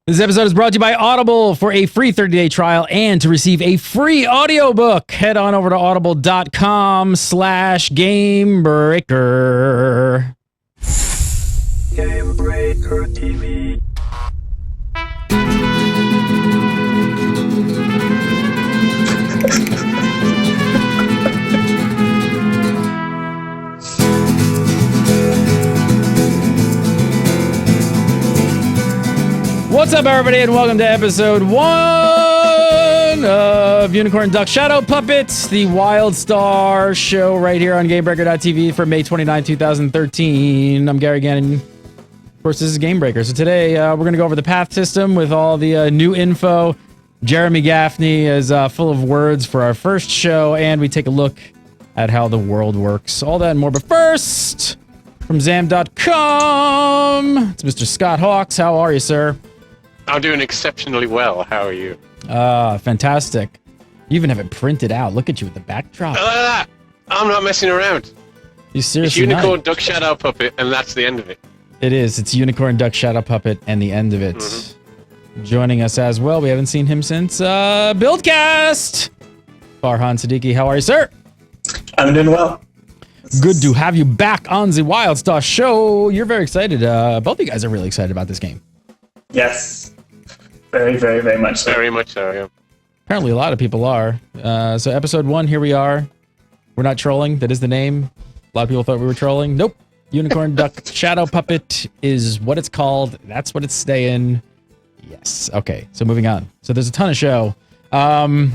This episode is brought to you by Audible. For a free 30-day trial and to receive a free audiobook, head on over to audible.com/Gamebreaker. Gamebreaker TV. What's up, everybody, and welcome to episode 1 of Unicorn Duck Shadow Puppets, the WildStar show right here on Gamebreaker.tv for May 29, 2013. I'm Gary Gannon. Of course, this is Gamebreaker. So today, we're going to go over the path system with all the new info. Jeremy Gaffney is full of words for our first show, and we take a look at how the world works. All that and more, but first, from ZAM.com, it's Mr. Scott Hawks. How are you, sir? I'm doing exceptionally well. How are you? Fantastic. You even have it printed out. Look at you with the backdrop. I'm not messing around. You seriously It's Unicorn not? Duck Shadow Puppet, and that's the end of it. It is. It's Unicorn Duck Shadow Puppet and the end of it. Mm-hmm. Joining us as well, we haven't seen him since Buildcast. Farhan Siddiqui, how are you, sir? I'm doing well. Good to have you back on the WildStar show. You're very excited. Both of you guys are really excited about this game. Yes. Very, very, very much so. Very much so, yeah. Apparently a lot of people are. So episode 1, here we are. We're not trolling. That is the name. A lot of people thought we were trolling. Nope. Unicorn Duck Shadow Puppet is what it's called. That's what it's staying. Yes. Okay. So moving on. So there's a ton of show. I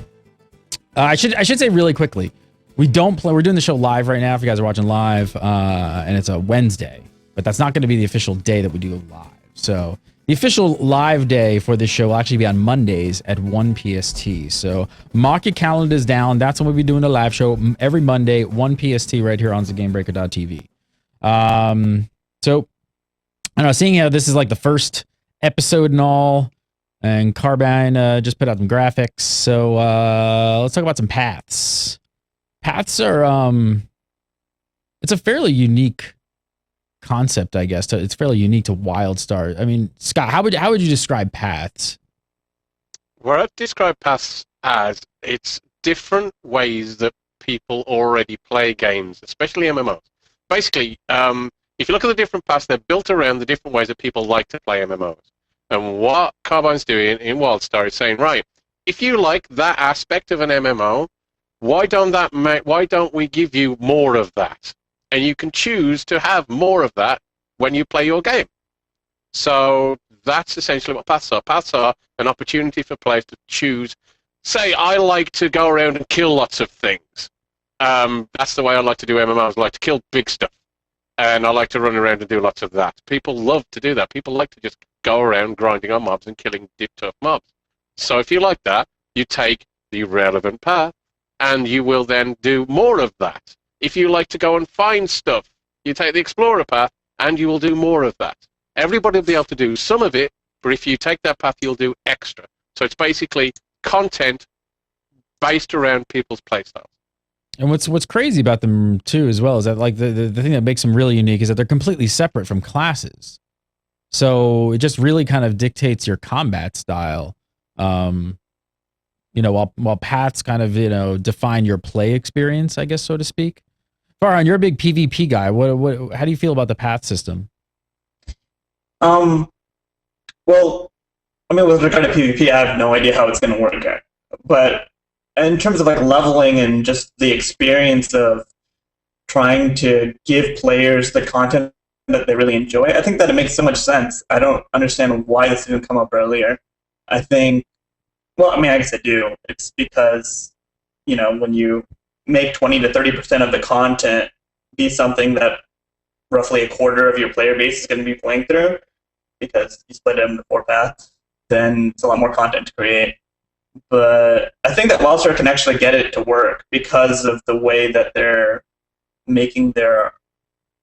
should say really quickly. We're doing the show live right now if you guys are watching live. And it's a Wednesday. But that's not going to be the official day that we do live. So the official live day for this show will actually be on Mondays at 1 PST. So mark your calendars down. That's when we'll be doing the live show every Monday, 1 PST right here on the Gamebreaker.tv. So I don't know, seeing how this is like the first episode and all, and Carbine just put out some graphics. So let's talk about some paths. Paths are it's a fairly unique concept, I guess. It's fairly unique to WildStar. I mean, Scott, how would you describe paths? What I've described paths as, it's different ways that people already play games, especially MMOs. Basically, if you look at the different paths, they're built around the different ways that people like to play MMOs. And what Carbine's doing in WildStar is saying, right, if you like that aspect of an MMO, why don't we give you more of that? And you can choose to have more of that when you play your game. So that's essentially what paths are. Paths are an opportunity for players to choose. Say, I like to go around and kill lots of things. That's the way I like to do MMOs. I like to kill big stuff. And I like to run around and do lots of that. People love to do that. People like to just go around grinding on mobs and killing deep, tough mobs. So if you like that, you take the relevant path, and you will then do more of that. If you like to go and find stuff, you take the Explorer path, and you will do more of that. Everybody will be able to do some of it, but if you take that path, you'll do extra. So it's basically content based around people's playstyles. And what's crazy about them too, as well, is that like the thing that makes them really unique is that they're completely separate from classes. So it just really kind of dictates your combat style. While paths kind of, define your play experience, I guess, so to speak. Farhan, you're a big PvP guy. How do you feel about the path system? Well, I mean, with regard to PvP, I have no idea how it's going to work out. But in terms of like leveling and just the experience of trying to give players the content that they really enjoy, I think that it makes so much sense. I don't understand why this didn't come up earlier. I think, well, I mean, I guess I do. It's because, when you make 20 to 30% of the content be something that roughly a quarter of your player base is going to be playing through, because you split it into 4 paths, then it's a lot more content to create. But I think that WildStar can actually get it to work because of the way that they're making their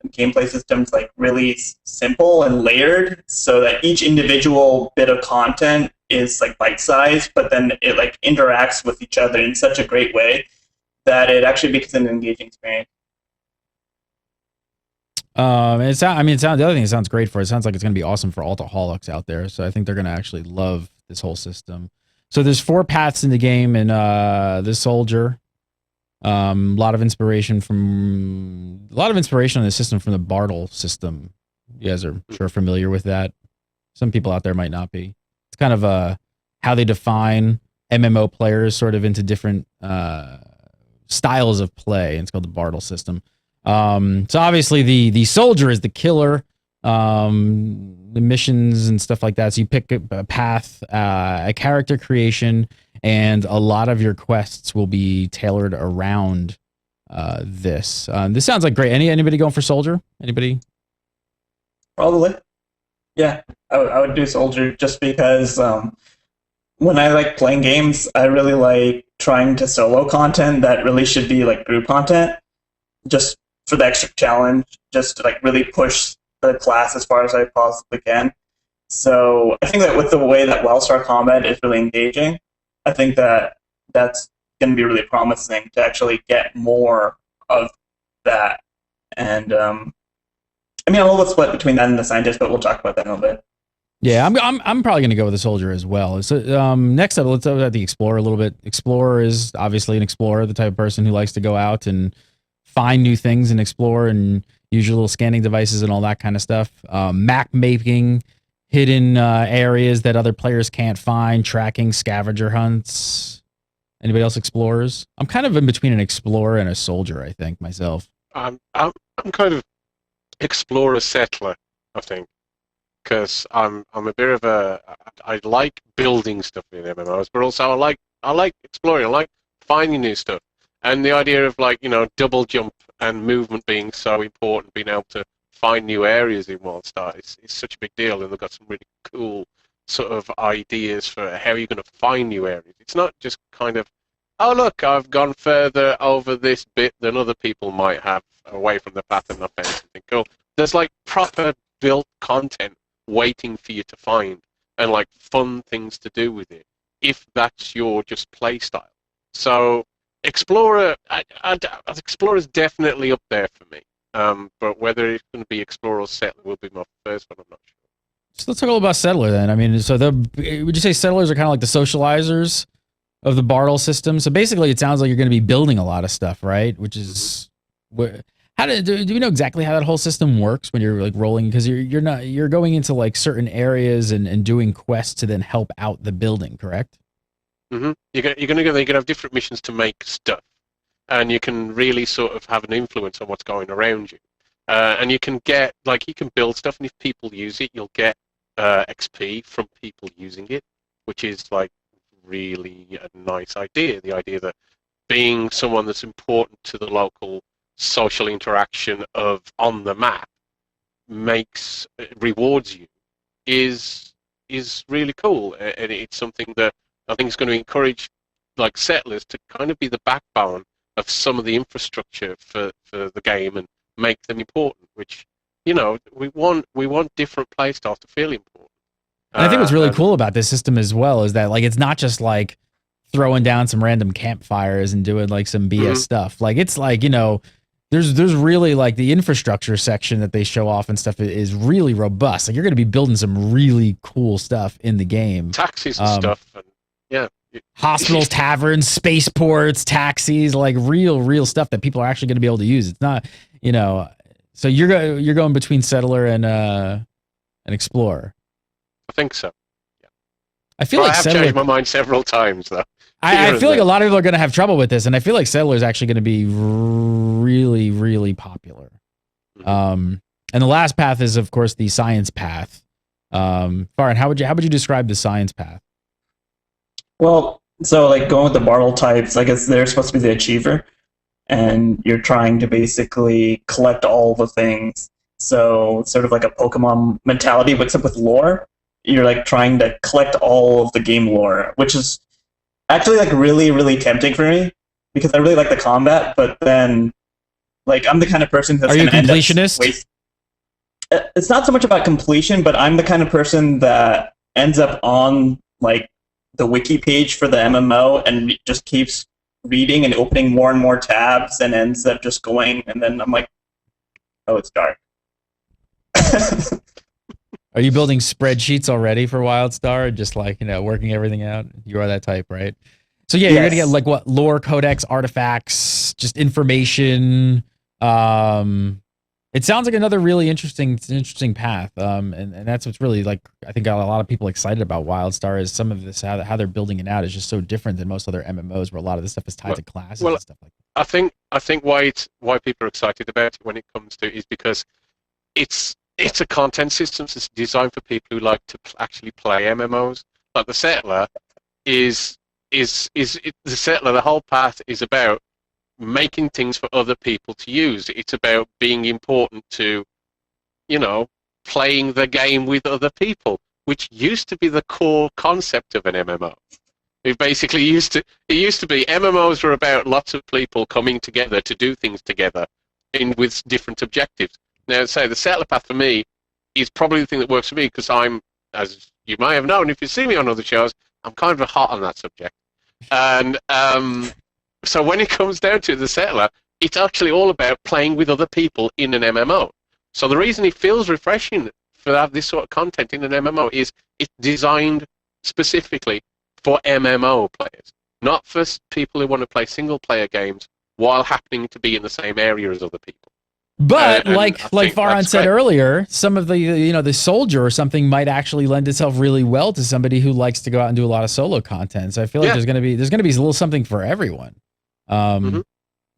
gameplay systems like really simple and layered, so that each individual bit of content is like bite-sized, but then it like interacts with each other in such a great way that it actually becomes an engaging experience. The other thing it sounds great for. It sounds like it's going to be awesome for altaholics out there. So I think they're going to actually love this whole system. So there's 4 paths in the game, and the soldier. A lot of inspiration on the system from the Bartle system. You guys are sure familiar with that. Some people out there might not be. It's kind of how they define MMO players sort of into different styles of play. And it's called the Bartle system. So obviously the soldier is the killer. The missions and stuff like that. So you pick a path, a character creation, and a lot of your quests will be tailored around this. This sounds like great. Anybody going for soldier? Anybody? Probably. Yeah, I would do soldier just because when I like playing games, I really like trying to solo content that really should be like group content, just for the extra challenge, just to like really push the class as far as I possibly can. So I think that with the way that WildStar combat is really engaging, I think that that's going to be really promising to actually get more of that. And I'm a little bit split between that and the scientist, but we'll talk about that in a little bit. Yeah, I'm probably going to go with the soldier as well. So next up, let's talk about the explorer a little bit. Explorer is obviously an explorer, the type of person who likes to go out and find new things and explore and use your little scanning devices and all that kind of stuff. Map making, hidden areas that other players can't find, tracking, scavenger hunts. Anybody else explorers? I'm kind of in between an explorer and a soldier, I think, myself. I'm kind of explorer settler, I think, because I'm a bit of I like building stuff in MMOs, but also I like exploring. I like finding new stuff, and the idea of double jump and movement being so important, being able to find new areas in WildStar is such a big deal, and they've got some really cool sort of ideas for how you're going to find new areas. It's not just kind of, oh look, I've gone further over this bit than other people might have away from the path and I found something cool. There's like proper built content waiting for you to find and like fun things to do with it if that's your just play style. So Explorer, Explorer's definitely up there for me. But whether it's going to be Explorer or Settler will be my first one, I'm not sure. So let's talk a little about Settler then. I mean, so would you say Settlers are kind of like the socializers of the Bartle system? So basically, it sounds like you're going to be building a lot of stuff, right? Which is do we know exactly how that whole system works when you're like rolling? Because you're going into like certain areas and doing quests to then help out the building, correct? Mm-hmm. You're going to have different missions to make stuff, and you can really sort of have an influence on what's going around you. And you can get you can build stuff, and if people use it, you'll get XP from people using it, which is like really a nice idea. The idea that being someone that's important to the local social interaction of on the map rewards you is really cool, and it's something that I think is going to encourage like settlers to kind of be the backbone of some of the infrastructure for the game and make them important, which we want different play styles to feel important. And I think what's really cool about this system as well is that like it's not just like throwing down some random campfires and doing like some BS stuff. Like it's like, there's really like the infrastructure section that they show off and stuff is really robust. Like you're going to be building some really cool stuff in the game. Taxis and stuff. And, yeah. Hospitals, taverns, spaceports, taxis, like real stuff that people are actually going to be able to use. It's not, so you're going between Settler and an Explorer. I think so. Yeah. I feel like I have changed my mind several times though. I feel like a lot of people are going to have trouble with this, and I feel like Settler is actually going to be really, really popular. And the last path is, of course, the science path. Farin, how would you describe the science path? Well, so like going with the Bartle types, I guess they're supposed to be the achiever, and you're trying to basically collect all the things. So sort of like a Pokemon mentality, but except with lore. You're like trying to collect all of the game lore, which is actually like really, really tempting for me because I really like the combat, but then like I'm the kind of person that's going to end up completionist? It's not so much about completion, but I'm the kind of person that ends up on like the wiki page for the MMO and just keeps reading and opening more and more tabs and ends up just going, and then I'm like, oh, it's dark. Are you building spreadsheets already for WildStar? Just like, working everything out? You are that type, right? So yeah, you're going to get like what? Lore, codex, artifacts, just information. It sounds like another really interesting path. And that's what's really like, I think got a lot of people excited about WildStar is some of this, how they're building it out is just so different than most other MMOs where a lot of this stuff is tied to classes and stuff like that. I think why people are excited about it when it comes to is because it's a content system that's designed for people who like to actually play MMOs. Like the Settler the Settler, the whole path is about making things for other people to use. It's about being important to, playing the game with other people, which used to be the core concept of an MMO. It basically used to be MMOs were about lots of people coming together to do things together with different objectives. Now, say the Settler path for me is probably the thing that works for me because I'm, as you may have known if you see me on other shows, I'm kind of hot on that subject. And so when it comes down to the Settler, it's actually all about playing with other people in an MMO. So the reason it feels refreshing for have this sort of content in an MMO is it's designed specifically for MMO players, not for people who want to play single-player games while happening to be in the same area as other people. But like Farhan said earlier, some of the soldier or something might actually lend itself really well to somebody who likes to go out and do a lot of solo content. So I feel like there's gonna be a little something for everyone. What do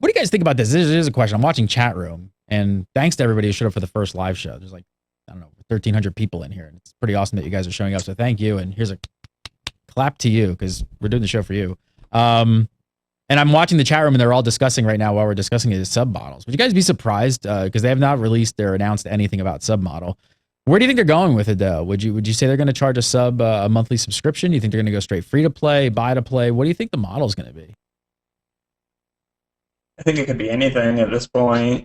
you guys think about this? Here's a question. I'm watching chat room, and thanks to everybody who showed up for the first live show. There's like, I don't know, 1,300 people in here, and it's pretty awesome that you guys are showing up. So thank you, and here's a clap to you because we're doing the show for you. And I'm watching the chat room, and they're all discussing right now while we're discussing it is sub models. Would you guys be surprised because they have not released or announced anything about sub model? Where do you think they're going with it, though? Would you say they're going to charge a sub a monthly subscription? Do you think they're going to go straight free to play, buy to play? What do you think the model is going to be? I think it could be anything at this point.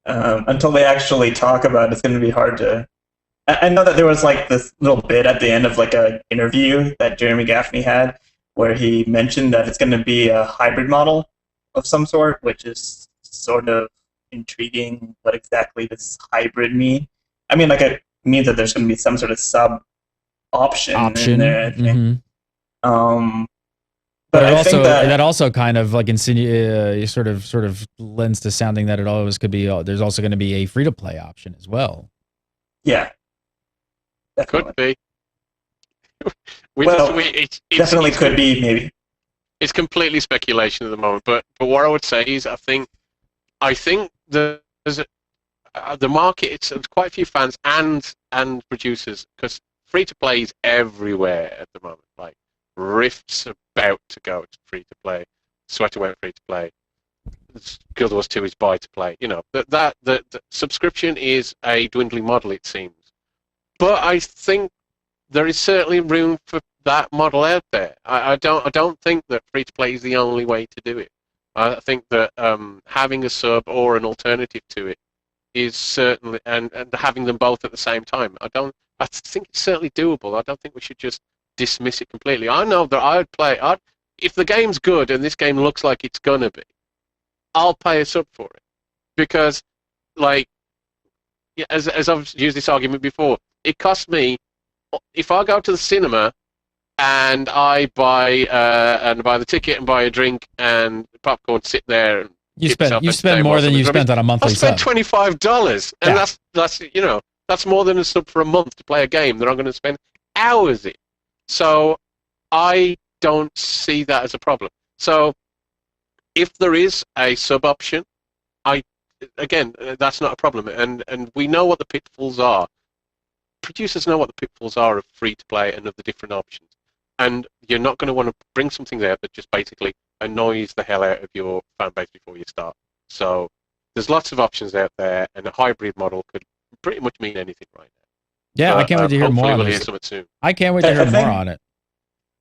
Until they actually talk about it, it's going to be hard to. I know that there was like this little bit at the end of like an interview that Jeremy Gaffney had, where he mentioned that it's going to be a hybrid model of some sort, which is sort of intriguing. What exactly does hybrid mean? I mean, like it means that there's going to be some sort of sub option in there, I think. But I think that also kind of like sort of lends to sounding that it always could be. There's also going to be a free to play option as well. Yeah, definitely. Could be. Definitely could be, maybe. It's completely speculation at the moment, but what I would say is I think the market, it's quite a few fans and producers, because free to play is everywhere at the moment. Like Rift's about to go to free to play, Sweater went free to play, Guild Wars 2 is buy to play. The subscription is a dwindling model, it seems, but I think there is certainly room for that model out there. I don't think that free to play is the only way to do it. I think that having a sub or an alternative to it is certainly, and having them both at the same time. I think it's certainly doable. I don't think we should just dismiss it completely. I know that if the game's good and this game looks like it's gonna be, I'll pay a sub for it, because like as I've used this argument before, it costs me. If I go to the cinema and I buy the ticket and buy a drink and popcorn, sit there, and you spend more than you spent on a monthly sub. I spent $25, and that's more than a sub for a month to play a game that I'm going to spend hours in. So I don't see that as a problem. So if there is a sub option, that's not a problem, and we know what the pitfalls are. Producers know what the pitfalls are of free to play and of the different options, and you're not going to want to bring something there that just basically annoys the hell out of your fan base before you start. So there's lots of options out there, and a hybrid model could pretty much mean anything right now. Yeah, I can't wait to hear more on this. I can't wait to hear more on it.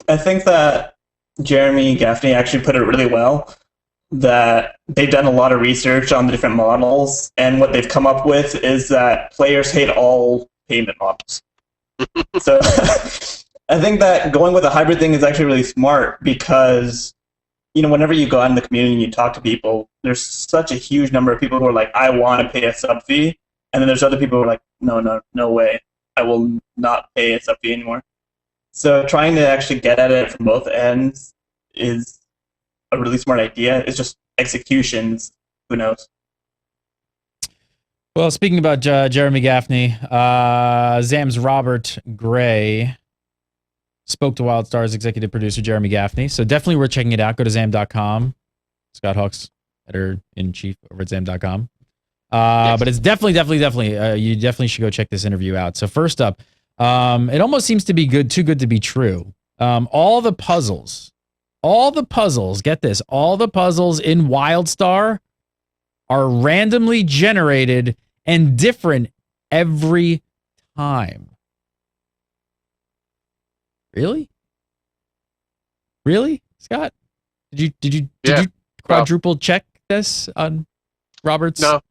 I think that Jeremy Gaffney actually put it really well, that they've done a lot of research on the different models, and what they've come up with is that players hate all payment models. So I think that going with a hybrid thing is actually really smart, because whenever you go out in the community and you talk to people, there's such a huge number of people who are like, I want to pay a sub fee, And then there's other people who are like, no way, I will not pay a sub fee anymore. So trying to actually get at it from both ends is a really smart idea. It's just executions, who knows? Well, speaking about Jeremy Gaffney, ZAM's Robert Gray spoke to WildStar's executive producer, Jeremy Gaffney. So definitely worth checking it out. Go to ZAM.com. Scott Hawks, editor-in-chief over at ZAM.com. Yes. But it's definitely, you definitely should go check this interview out. So first up, it almost seems to be too good to be true. All the puzzles, get this, all the puzzles in WildStar are randomly generated and different every time. Really, Scott? Did you quadruple check this on Robert's? No,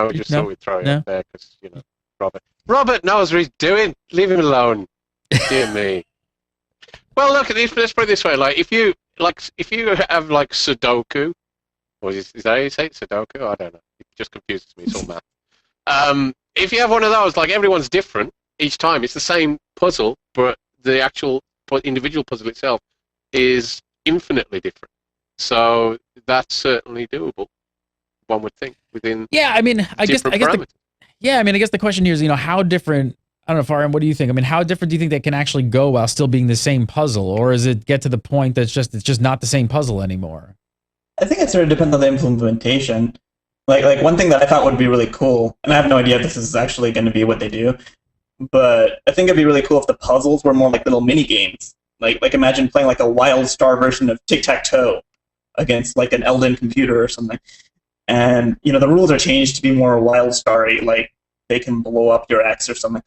we just thought we'd throw it up there because Robert knows what he's doing. Leave him alone. Dear me. Well, look, let's put it this way: like if you have like Sudoku. Or is that how you say it? Sudoku? I don't know. It just confuses me. It's all math. If you have one of those, like everyone's different each time. It's the same puzzle, but the actual individual puzzle itself is infinitely different. So that's certainly doable. One would think within. Yeah, I mean, I guess the question here is, how different. I don't know, Farin, what do you think? I mean, how different do you think that can actually go while still being the same puzzle, or is it get to the point that it's just not the same puzzle anymore? I think it sort of depends on the implementation. Like one thing that I thought would be really cool, and I have no idea if this is actually going to be what they do, but I think it'd be really cool if the puzzles were more like little mini games. Like imagine playing like a WildStar version of tic-tac-toe against like an Elden computer or something. And the rules are changed to be more WildStar-y, like they can blow up your X or something.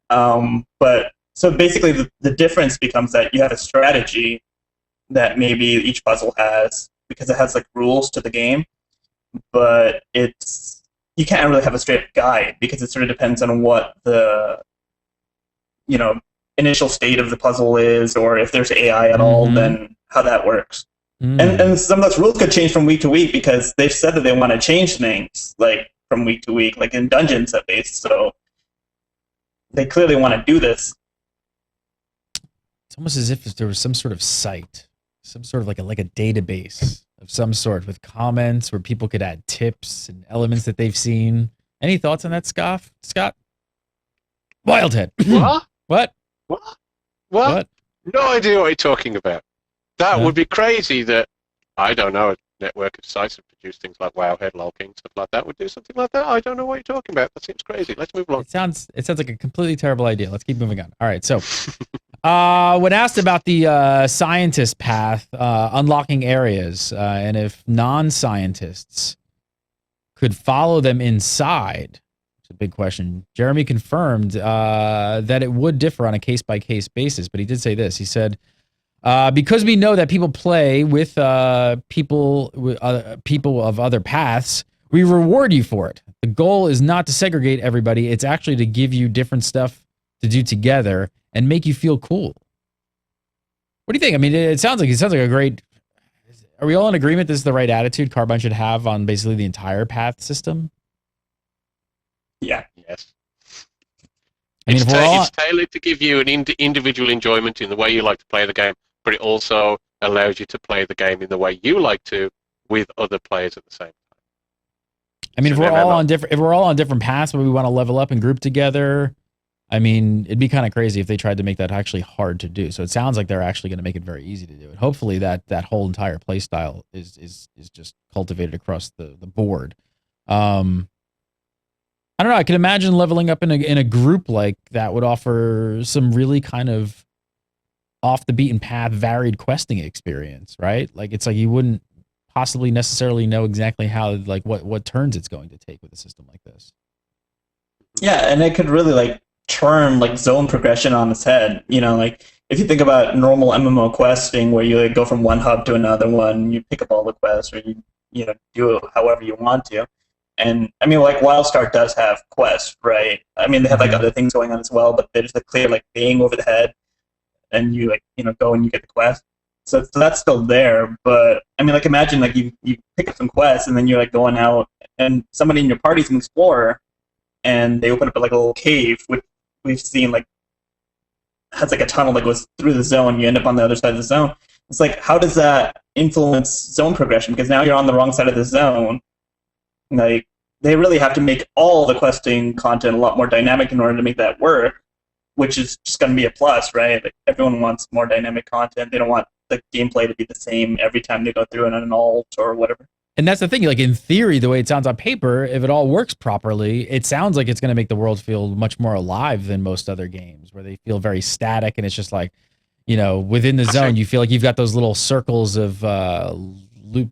But so basically the difference becomes that you have a strategy that maybe each puzzle has, because it has like rules to the game, but you can't really have a straight guide because it sort of depends on what the initial state of the puzzle is, or if there's AI at all, then how that works. And some of those rules could change from week to week because they've said that they want to change things like from week to week, like in dungeons at least. So they clearly want to do this. It's almost as if there was some sort of site, some sort of like a database of some sort with comments where people could add tips and elements that they've seen. Any thoughts on that, Scott? Wildhead. What? What? No idea what you're talking about. That would be crazy that, I don't know, a network of sites that produce things like Wowhead, LolKing, stuff like that would do something like that. I don't know what you're talking about. That seems crazy. Let's move along. It sounds like a completely terrible idea. Let's keep moving on. All right, so when asked about the scientist path, unlocking areas, and if non-scientists could follow them inside, it's a big question. Jeremy confirmed that it would differ on a case-by-case basis, but he did say this. He said, because we know that people play with people of other paths, we reward you for it. The goal is not to segregate everybody. It's actually to give you different stuff to do together and make you feel cool. What do you think? I mean, it sounds like a great. Are we all in agreement this is the right attitude Carbine should have on basically the entire path system? Yeah. Yes. I mean, it's tailored to give you an individual enjoyment in the way you like to play the game, but it also allows you to play the game in the way you like to with other players at the same time. I mean, if we're all on different paths, but we want to level up and group together, I mean, it'd be kind of crazy if they tried to make that actually hard to do. So it sounds like they're actually going to make it very easy to do it. Hopefully that whole entire play style is just cultivated across the board. I don't know. I can imagine leveling up in a group like that would offer some really kind of off the beaten path, varied questing experience, right? Like it's like you wouldn't possibly necessarily know exactly how, like what turns it's going to take with a system like this. Yeah, and it could really like turn like zone progression on its head. Like if you think about normal MMO questing where you like, go from one hub to another one, you pick up all the quests, or you do it however you want to. And I mean, like WildStar does have quests, right? I mean, they have like other things going on as well, but there's a clear like bang over the head, and you go and you get the quest. So that's still there. But I mean, like imagine like you pick up some quests and then you're like going out, and somebody in your party's an explorer, and they open up like a little cave, which we've seen like has like a tunnel that goes through the zone. You end up on the other side of the zone. It's like, how does that influence zone progression? Because now you're on the wrong side of the zone. Like, they really have to make all the questing content a lot more dynamic in order to make that work, which is just going to be a plus, right? Like, everyone wants more dynamic content. They don't want the gameplay to be the same every time they go through an alt or whatever. And that's the thing, like in theory, the way it sounds on paper, if it all works properly, it sounds like it's going to make the world feel much more alive than most other games where they feel very static and it's just like, you know, within the zone, you feel like you've got those little circles of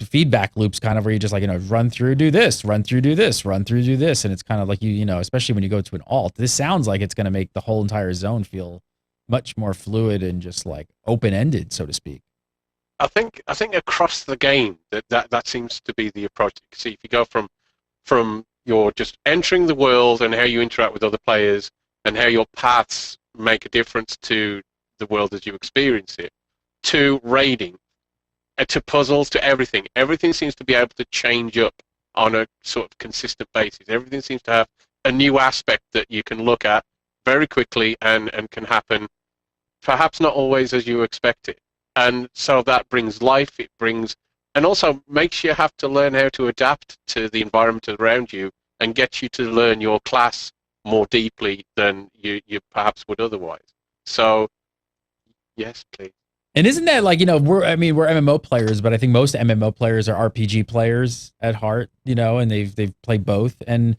feedback loops kind of where you just like, you know, run through, do this, run through, do this, run through, do this. And it's kind of like, you know, especially when you go to an alt, this sounds like it's going to make the whole entire zone feel much more fluid and just like open-ended, so to speak. I think across the game that seems to be the approach. See, if you go from your just entering the world and how you interact with other players and how your paths make a difference to the world as you experience it, to raiding, to puzzles, to everything. Everything seems to be able to change up on a sort of consistent basis. Everything seems to have a new aspect that you can look at very quickly and can happen, perhaps not always as you expect it. And so that brings life, it brings, and also makes you have to learn how to adapt to the environment around you and gets you to learn your class more deeply than you perhaps would otherwise. So, yes, please. And isn't that like, you know, we're MMO players, but I think most MMO players are RPG players at heart, you know, and they've played both. And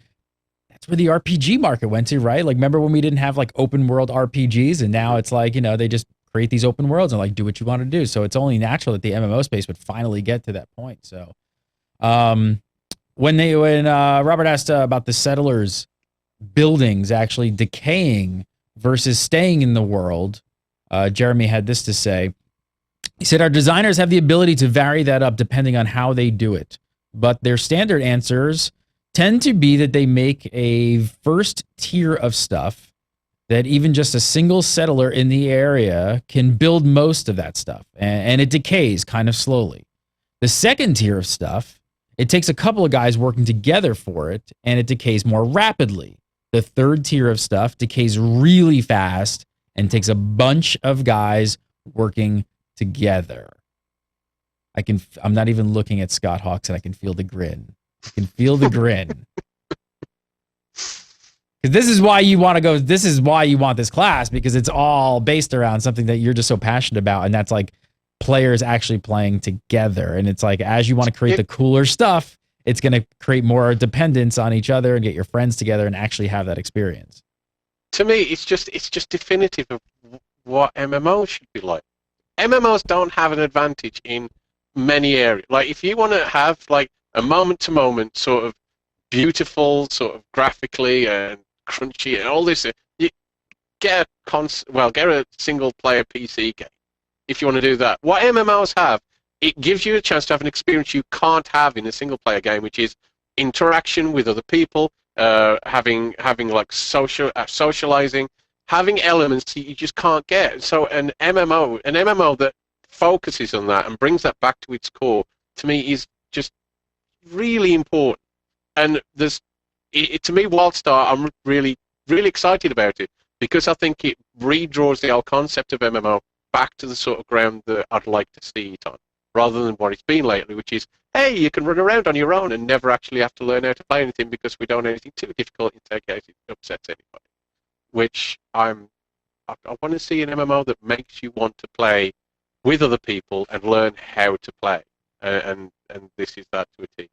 that's where the RPG market went to, right? Like, remember when we didn't have like open world RPGs and now it's like, you know, they just create these open worlds and like do what you want to do. So it's only natural that the MMO space would finally get to that point. So when Robert asked about the settlers buildings actually decaying versus staying in the world, Jeremy had this to say. He said, our designers have the ability to vary that up depending on how they do it, but their standard answers tend to be that they make a first tier of stuff that even just a single settler in the area can build most of that stuff, and it decays kind of slowly. The second tier of stuff, it takes a couple of guys working together for it, and it decays more rapidly. The third tier of stuff decays really fast and takes a bunch of guys working together. I'm not even looking at Scott Hawks, and I can feel the grin. I can feel the grin. Because this is why you want to go, this is why you want this class, because it's all based around something that you're just so passionate about, and that's like players actually playing together. And it's like, as you want to create the cooler stuff, it's going to create more dependence on each other and get your friends together and actually have that experience. To me, it's just definitive of what MMOs should be like. MMOs don't have an advantage in many areas. Like, if you want to have like a moment-to-moment sort of beautiful, sort of graphically and crunchy and all this, you get a single-player PC game if you want to do that. What MMOs have, it gives you a chance to have an experience you can't have in a single-player game, which is interaction with other people, having like socializing, having elements that you just can't get. So an MMO that focuses on that and brings that back to its core, to me, is just really important. And to me, WildStar, I'm really, really excited about it because I think it redraws the whole concept of MMO back to the sort of ground that I'd like to see it on, rather than what it's been lately, which is, hey, you can run around on your own and never actually have to learn how to play anything because we don't have anything too difficult in case it upsets anybody. Which I want to see an MMO that makes you want to play with other people and learn how to play, and this is that to a T.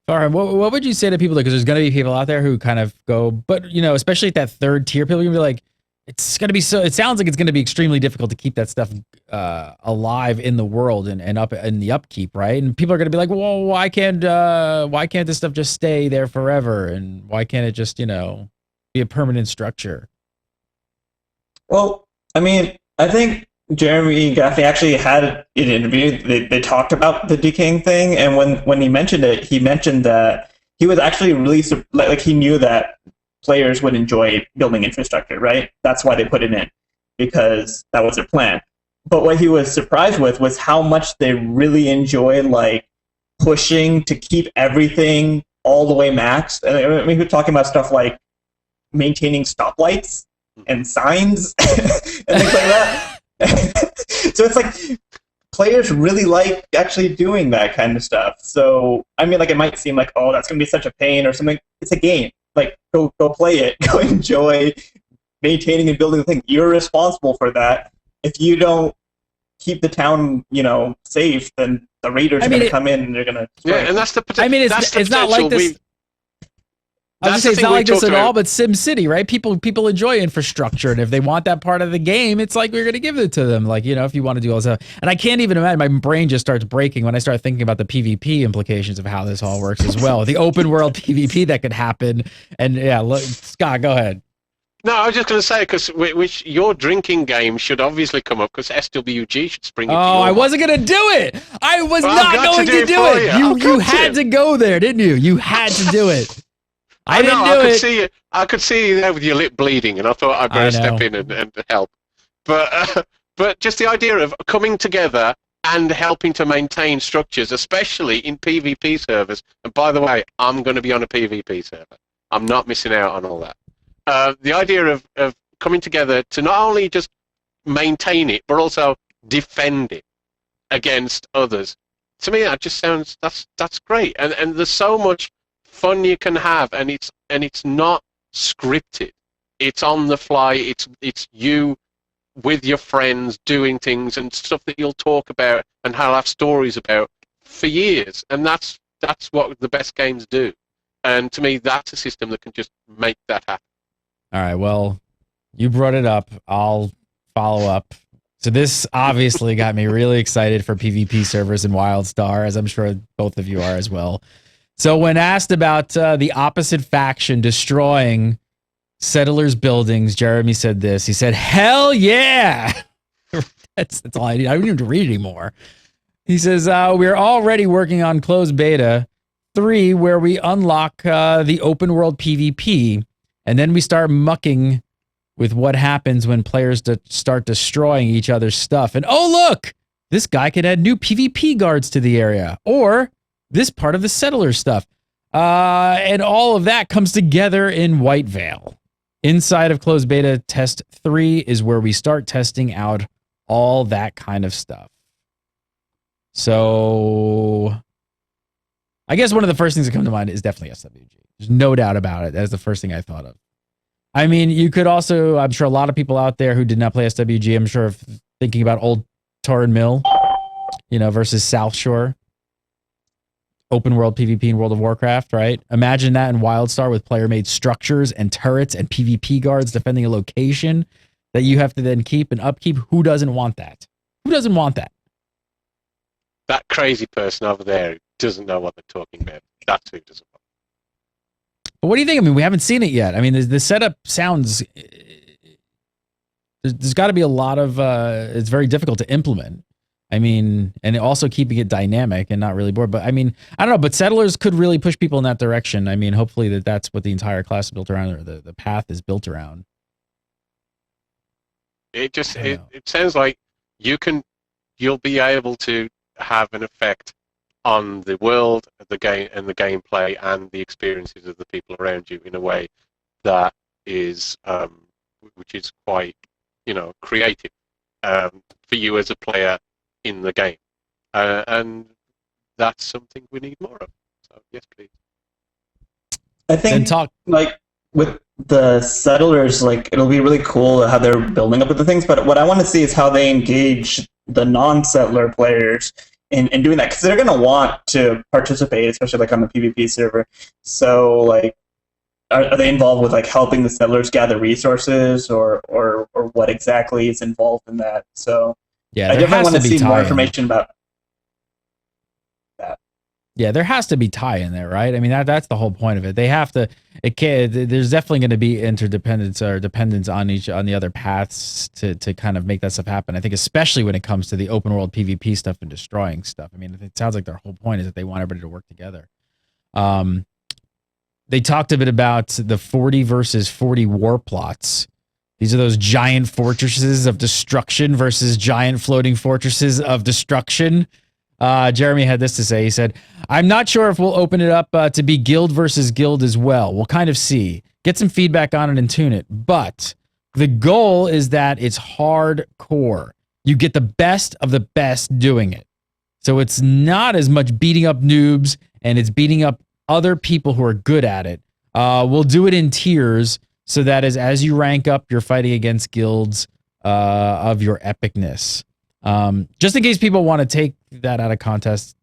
All right, what would you say to people? Because there's going to be people out there who kind of go, but you know, especially at that third tier, people are going to be like, it's going to be so. It sounds like it's going to be extremely difficult to keep that stuff alive in the world and up in the upkeep, right? And people are going to be like, well, why can't this stuff just stay there forever? And why can't it just, you know, be a permanent structure? Well, I mean, I think Jeremy Gaffney actually had an interview. They talked about the decaying thing, and when he mentioned it, he mentioned that he was actually really like he knew that players would enjoy building infrastructure, right? That's why they put it in, because that was their plan. But what he was surprised with was how much they really enjoy like pushing to keep everything all the way maxed. I mean, he was talking about stuff like maintaining stoplights and signs and things like that. So it's like players really like actually doing that kind of stuff. So I mean, like, it might seem like, oh, that's gonna be such a pain or something. It's a game. Like, go play it. Go enjoy maintaining and building the thing. You're responsible for that. If you don't keep the town, safe, then the raiders are going to come in and they're going to. Yeah, and that's the potential. I mean, it's not like this. I was gonna say it's not like this at all, but SimCity, right? People enjoy infrastructure, and if they want that part of the game, it's like we're gonna give it to them. Like, if you want to do all this stuff. And I can't even imagine, my brain just starts breaking when I start thinking about the PvP implications of how this all works as well. The open world PvP that could happen. And yeah, look, Scott, go ahead. No, I was just going to say, because which your drinking game should obviously come up, because SWG should spring it to I wasn't going to do it. I was not going to do it. You had to go there, didn't you? You had to do it. I didn't do it. I could see you there with your lip bleeding, and I thought I'd better step in and help. But just the idea of coming together and helping to maintain structures, especially in PvP servers. And by the way, I'm going to be on a PvP server. I'm not missing out on all that. The idea of coming together to not only just maintain it, but also defend it against others. To me, that just sounds that's great. And there's so much fun you can have, and it's not scripted. It's on the fly. It's you with your friends doing things and stuff that you'll talk about and have stories about for years. And that's what the best games do. And to me, that's a system that can just make that happen. All right, well, you brought it up. I'll follow up. So this obviously got me really excited for PvP servers in WildStar, as I'm sure both of you are as well. So when asked about the opposite faction destroying settlers' buildings, Jeremy said this. He said, "Hell yeah!" that's all I need. I don't need to read anymore. He says, "We're already working on closed beta 3, where we unlock the open world PvP, and then we start mucking with what happens when players start destroying each other's stuff. And oh, look, this guy could add new PvP guards to the area, or this part of the settler stuff. And all of that comes together in White Veil. Inside of closed beta test 3 is where we start testing out all that kind of stuff." So I guess one of the first things that come to mind is definitely SWG. There's no doubt about it. That's the first thing I thought of. I mean, you could also, I'm sure a lot of people out there who did not play SWG, I'm sure thinking about Old Torren Mill, versus South Shore. Open world PvP in World of Warcraft, right? Imagine that in WildStar with player-made structures and turrets and PvP guards defending a location that you have to then keep and upkeep. Who doesn't want that? Who doesn't want that? That crazy person over there who doesn't know what they're talking about. That's who doesn't want it. But what do you think? I mean, we haven't seen it yet. I mean, the setup sounds... There's got to be a lot of... it's very difficult to implement. I mean, and also keeping it dynamic and not really bored. But I mean, I don't know, but settlers could really push people in that direction. I mean, hopefully that's what the entire class is built around, or the path is built around. It sounds like you'll be able to have an effect on the world, the game, and the gameplay, and the experiences of the people around you in a way that is, which is quite, creative for you as a player in the game, and that's something we need more of. So yes, please. I think like with the settlers, like, it'll be really cool how they're building up with the things. But what I want to see is how they engage the non-settler players in doing that, because they're going to want to participate, especially like on the PvP server. So like, are they involved with like helping the settlers gather resources, or what exactly is involved in that? So yeah, I definitely want to see more information about that. Yeah, there has to be tie in there, right? I mean, that's the whole point of it. They have to. There's definitely going to be interdependence or dependence on the other paths to kind of make that stuff happen. I think especially when it comes to the open world PvP stuff and destroying stuff. I mean, it sounds like their whole point is that they want everybody to work together. They talked a bit about the 40 versus 40 war plots. These are those giant fortresses of destruction versus giant floating fortresses of destruction. Jeremy had this to say. He said, I'm not sure if we'll open it up to be guild versus guild as well. We'll kind of see. Get some feedback on it and tune it. But the goal is that it's hardcore. You get the best of the best doing it. So it's not as much beating up noobs, and it's beating up other people who are good at it. We'll do it in tiers, so that as you rank up, you're fighting against guilds of your epicness. Just in case people want to take that out of context,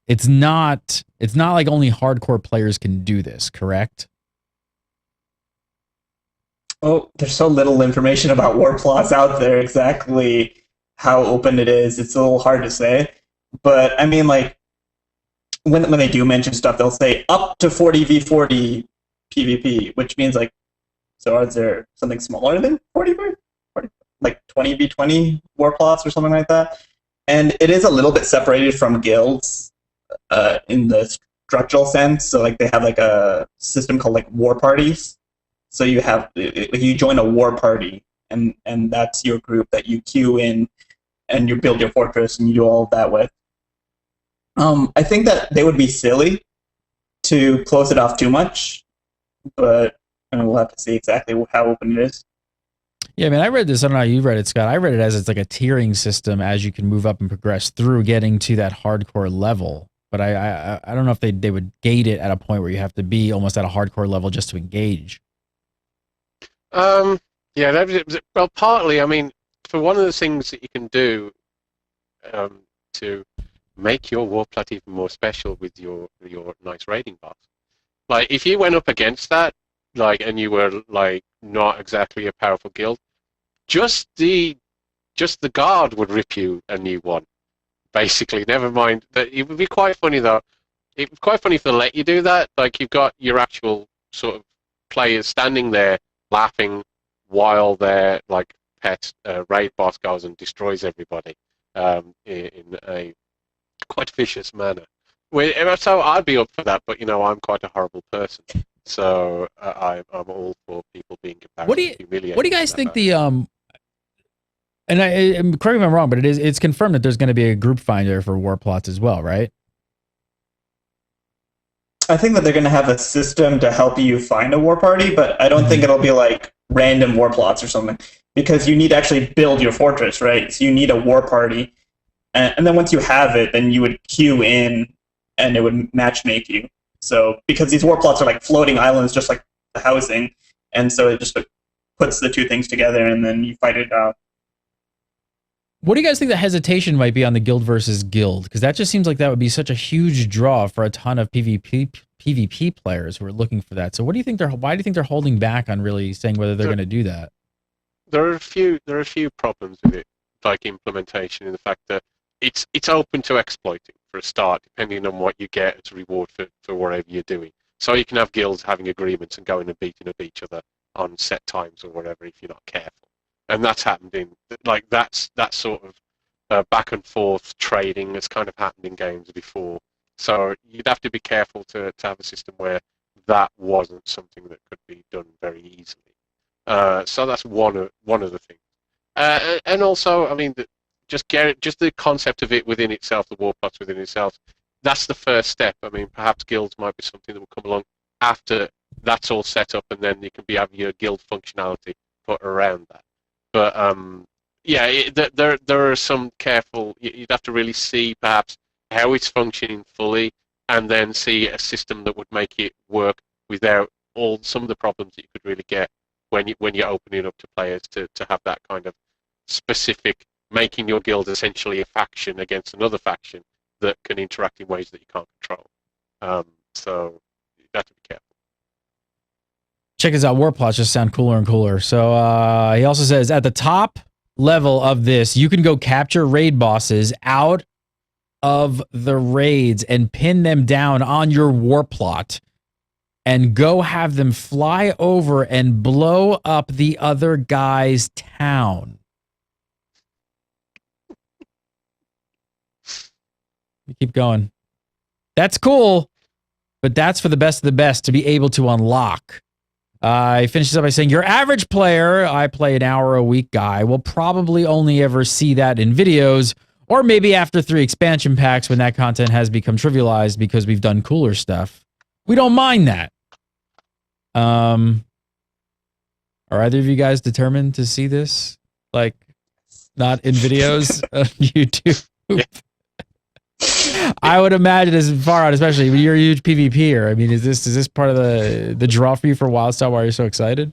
it's not like only hardcore players can do this, correct? Oh, there's so little information about war plots out there, exactly how open it is. It's a little hard to say. But I mean, like, when they do mention stuff, they'll say up to 40v40 PvP, which means, like, so is there something smaller than 40v40? Like 20v20 war plots or something like that? And it is a little bit separated from guilds in the structural sense. So, like, they have, like, a system called, like, war parties. So you join a war party, and that's your group that you queue in, and you build your fortress, and you do all of that with. I think that they would be silly to close it off too much, but we'll have to see exactly how open it is. Yeah, I mean, I read this. I don't know how you read it, Scott. I read it as it's like a tiering system as you can move up and progress through getting to that hardcore level. But I don't know if they would gate it at a point where you have to be almost at a hardcore level just to engage. Yeah, well, partly, I mean, for one of the things that you can do to make your war plot even more special with your nice raiding boss, like if you went up against that, like, and you were like not exactly a powerful guild, just the guard would rip you a new one, basically. Never mind that. It would be quite funny though. It would be quite funny if they let you do that. Like, you've got your actual sort of players standing there laughing while their like pet raid boss goes and destroys everybody in a quite vicious manner. So I'd be up for that, but I'm quite a horrible person, so I'm all for people being embarrassed, humiliated. What do you guys think the and correct me if I'm wrong, but it's confirmed that there's going to be a group finder for war plots as well, right? I think that they're going to have a system to help you find a war party, but I don't think it'll be like random war plots or something, because you need to actually build your fortress, right? So you need a war party, and then once you have it, then you would queue in, and it would matchmake you. So, because these war plots are like floating islands, just like the housing, and so it just puts the two things together, and then you fight it out. What do you guys think the hesitation might be on the guild versus guild? Because that just seems like that would be such a huge draw for a ton of PvP players who are looking for that. So why do you think they're holding back on really saying whether they're going to do that? There are a few problems with it, like implementation, in the fact that it's open to exploiting for a start, depending on what you get as a reward for whatever you're doing. So you can have guilds having agreements and going and beating up each other on set times or whatever if you're not careful. And that's happened in, like, that sort of back and forth trading has kind of happened in games before. So you'd have to be careful to have a system where that wasn't something that could be done very easily. So that's one of the things. And also, I mean, just the concept of it within itself, the war plots within itself, that's the first step. I mean, perhaps guilds might be something that will come along after that's all set up, and then you can have your guild functionality put around that. But yeah, there are some careful. You'd have to really see perhaps how it's functioning fully, and then see a system that would make it work without some of the problems that you could really get when you're opening up to players to have that kind of specific, making your guild essentially a faction against another faction that can interact in ways that you can't control. So you have to be careful. Check this out. War plots just sound cooler and cooler. So he also says at the top level of this, you can go capture raid bosses out of the raids and pin them down on your war plot and go have them fly over and blow up the other guy's town. You keep going. That's cool, but that's for the best of the best to be able to unlock. He finishes up by saying, your average player, I play an hour a week guy, will probably only ever see that in videos Or maybe after 3 expansion packs, when that content has become trivialized because we've done cooler stuff, we don't mind that. Are either of you guys determined to see this? Like, not in videos on YouTube? I would imagine as far out, especially when you're a huge PvPer. I mean, is this part of the draw for you for WildStar? Why you're so excited?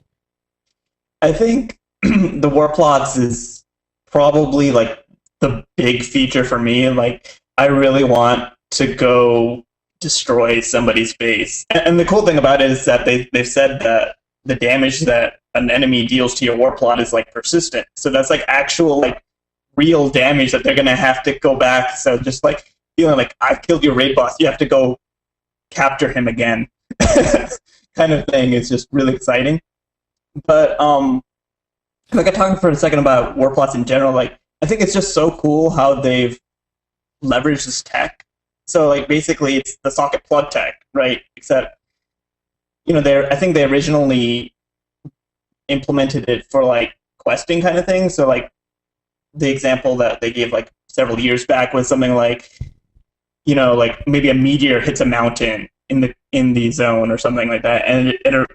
I think the war plots is probably like the big feature for me. Like, I really want to go destroy somebody's base. And the cool thing about it is that they've said that the damage that an enemy deals to your war plot is like persistent. So that's like actual like real damage that they're gonna have to go back. So just like feeling like I've killed your raid boss, you have to go capture him again, kind of thing is just really exciting. But like I talked for a second about war plots in general, like I think it's just so cool how they've leveraged this tech. So like basically it's the socket plug tech, right? Except I think they originally implemented it for like questing kind of thing. So like the example that they gave like several years back was something like like maybe a meteor hits a mountain in the zone or something like that, and it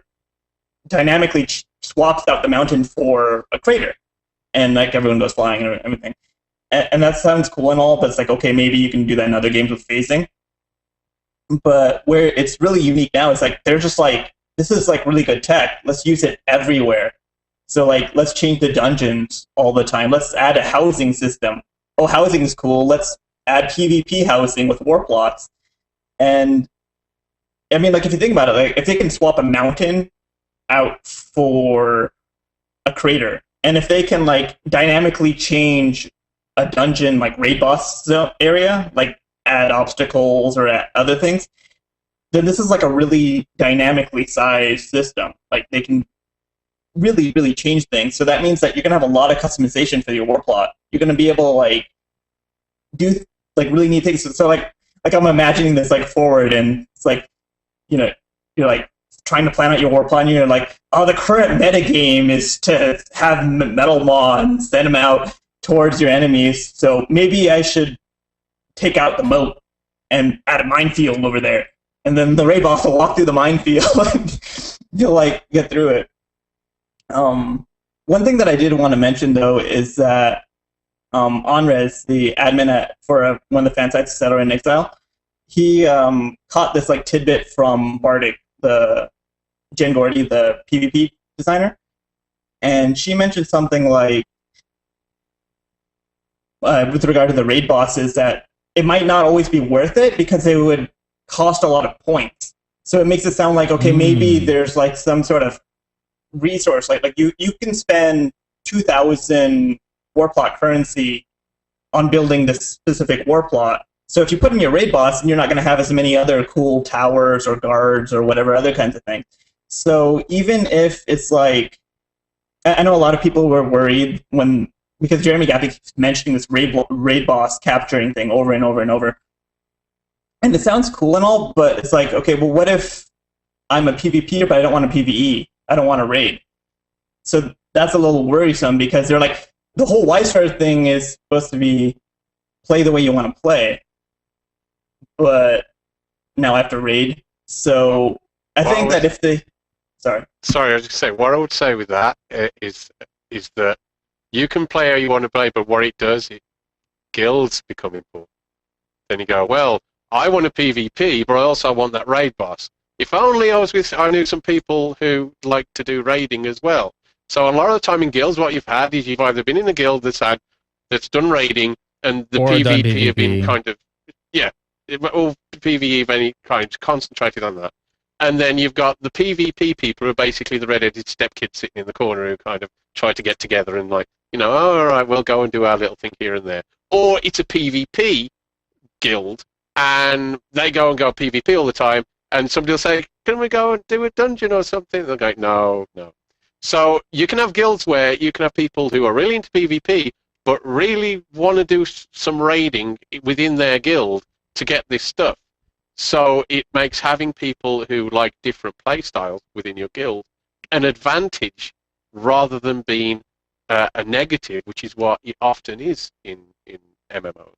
dynamically swaps out the mountain for a crater, and like everyone goes flying and everything. And that sounds cool and all, but it's like, okay, maybe you can do that in other games with phasing. But where it's really unique now is like they're just like, this is like really good tech. Let's use it everywhere. So like, let's change the dungeons all the time. Let's add a housing system. Oh, housing is cool. Let's add PvP housing with war plots. And I mean, like if you think about it, like if they can swap a mountain out for a crater, and if they can like dynamically change a dungeon like raid boss area, like add obstacles or add other things, then this is like a really dynamically sized system. Like they can really, really change things. So that means that you're gonna have a lot of customization for your war plot. You're gonna be able to like do like really neat things. So like I'm imagining this like forward, and it's like you're like trying to plan out your war plot, and you're like, oh, the current meta game is to have metal maw and send them out towards your enemies. So maybe I should take out the moat and add a minefield over there, and then the raid boss will walk through the minefield and you'll like get through it. One thing that I did want to mention though is that Onres, the admin for one of the fan sites that are in exile, he caught this like tidbit from Bardic, the Jen Gordy, the PvP designer, and she mentioned something like with regard to the raid bosses that it might not always be worth it because they would cost a lot of points. So it makes it sound like, okay, maybe there's like some sort of resource, like you can spend 2,000 war plot currency on building this specific war plot. So if you put in your raid boss, you're not going to have as many other cool towers or guards or whatever other kinds of things. So even if it's like, I know a lot of people were worried because Jeremy Gaffney keeps mentioning this raid boss capturing thing over and over and over. And it sounds cool and all, but it's like, okay, well, what if I'm a PvPer, but I don't want a PvE? I don't want a raid. So that's a little worrisome because they're like, the whole WildStar thing is supposed to be play the way you want to play. But now I have to raid. So I think that if they... Sorry, I was just saying, what I would say with that is that you can play how you want to play, but what it does, guilds become important. Then you go, well, I want a PvP, but I also want that raid boss. If only I knew some people who like to do raiding as well. So a lot of the time in guilds, what you've had is you've either been in a guild that's done raiding, and the PvP have been kind of, or PvE of any kind, concentrated on that. And then you've got the PvP people who are basically the red-headed stepkids sitting in the corner who kind of try to get together and like, oh, all right, we'll go and do our little thing here and there. Or it's a PvP guild, and they go PvP all the time, and somebody will say, can we go and do a dungeon or something? They'll go, no. So you can have guilds where you can have people who are really into PvP, but really want to do some raiding within their guild to get this stuff. So it makes having people who like different play styles within your guild an advantage rather than being a negative, which is what it often is in MMOs.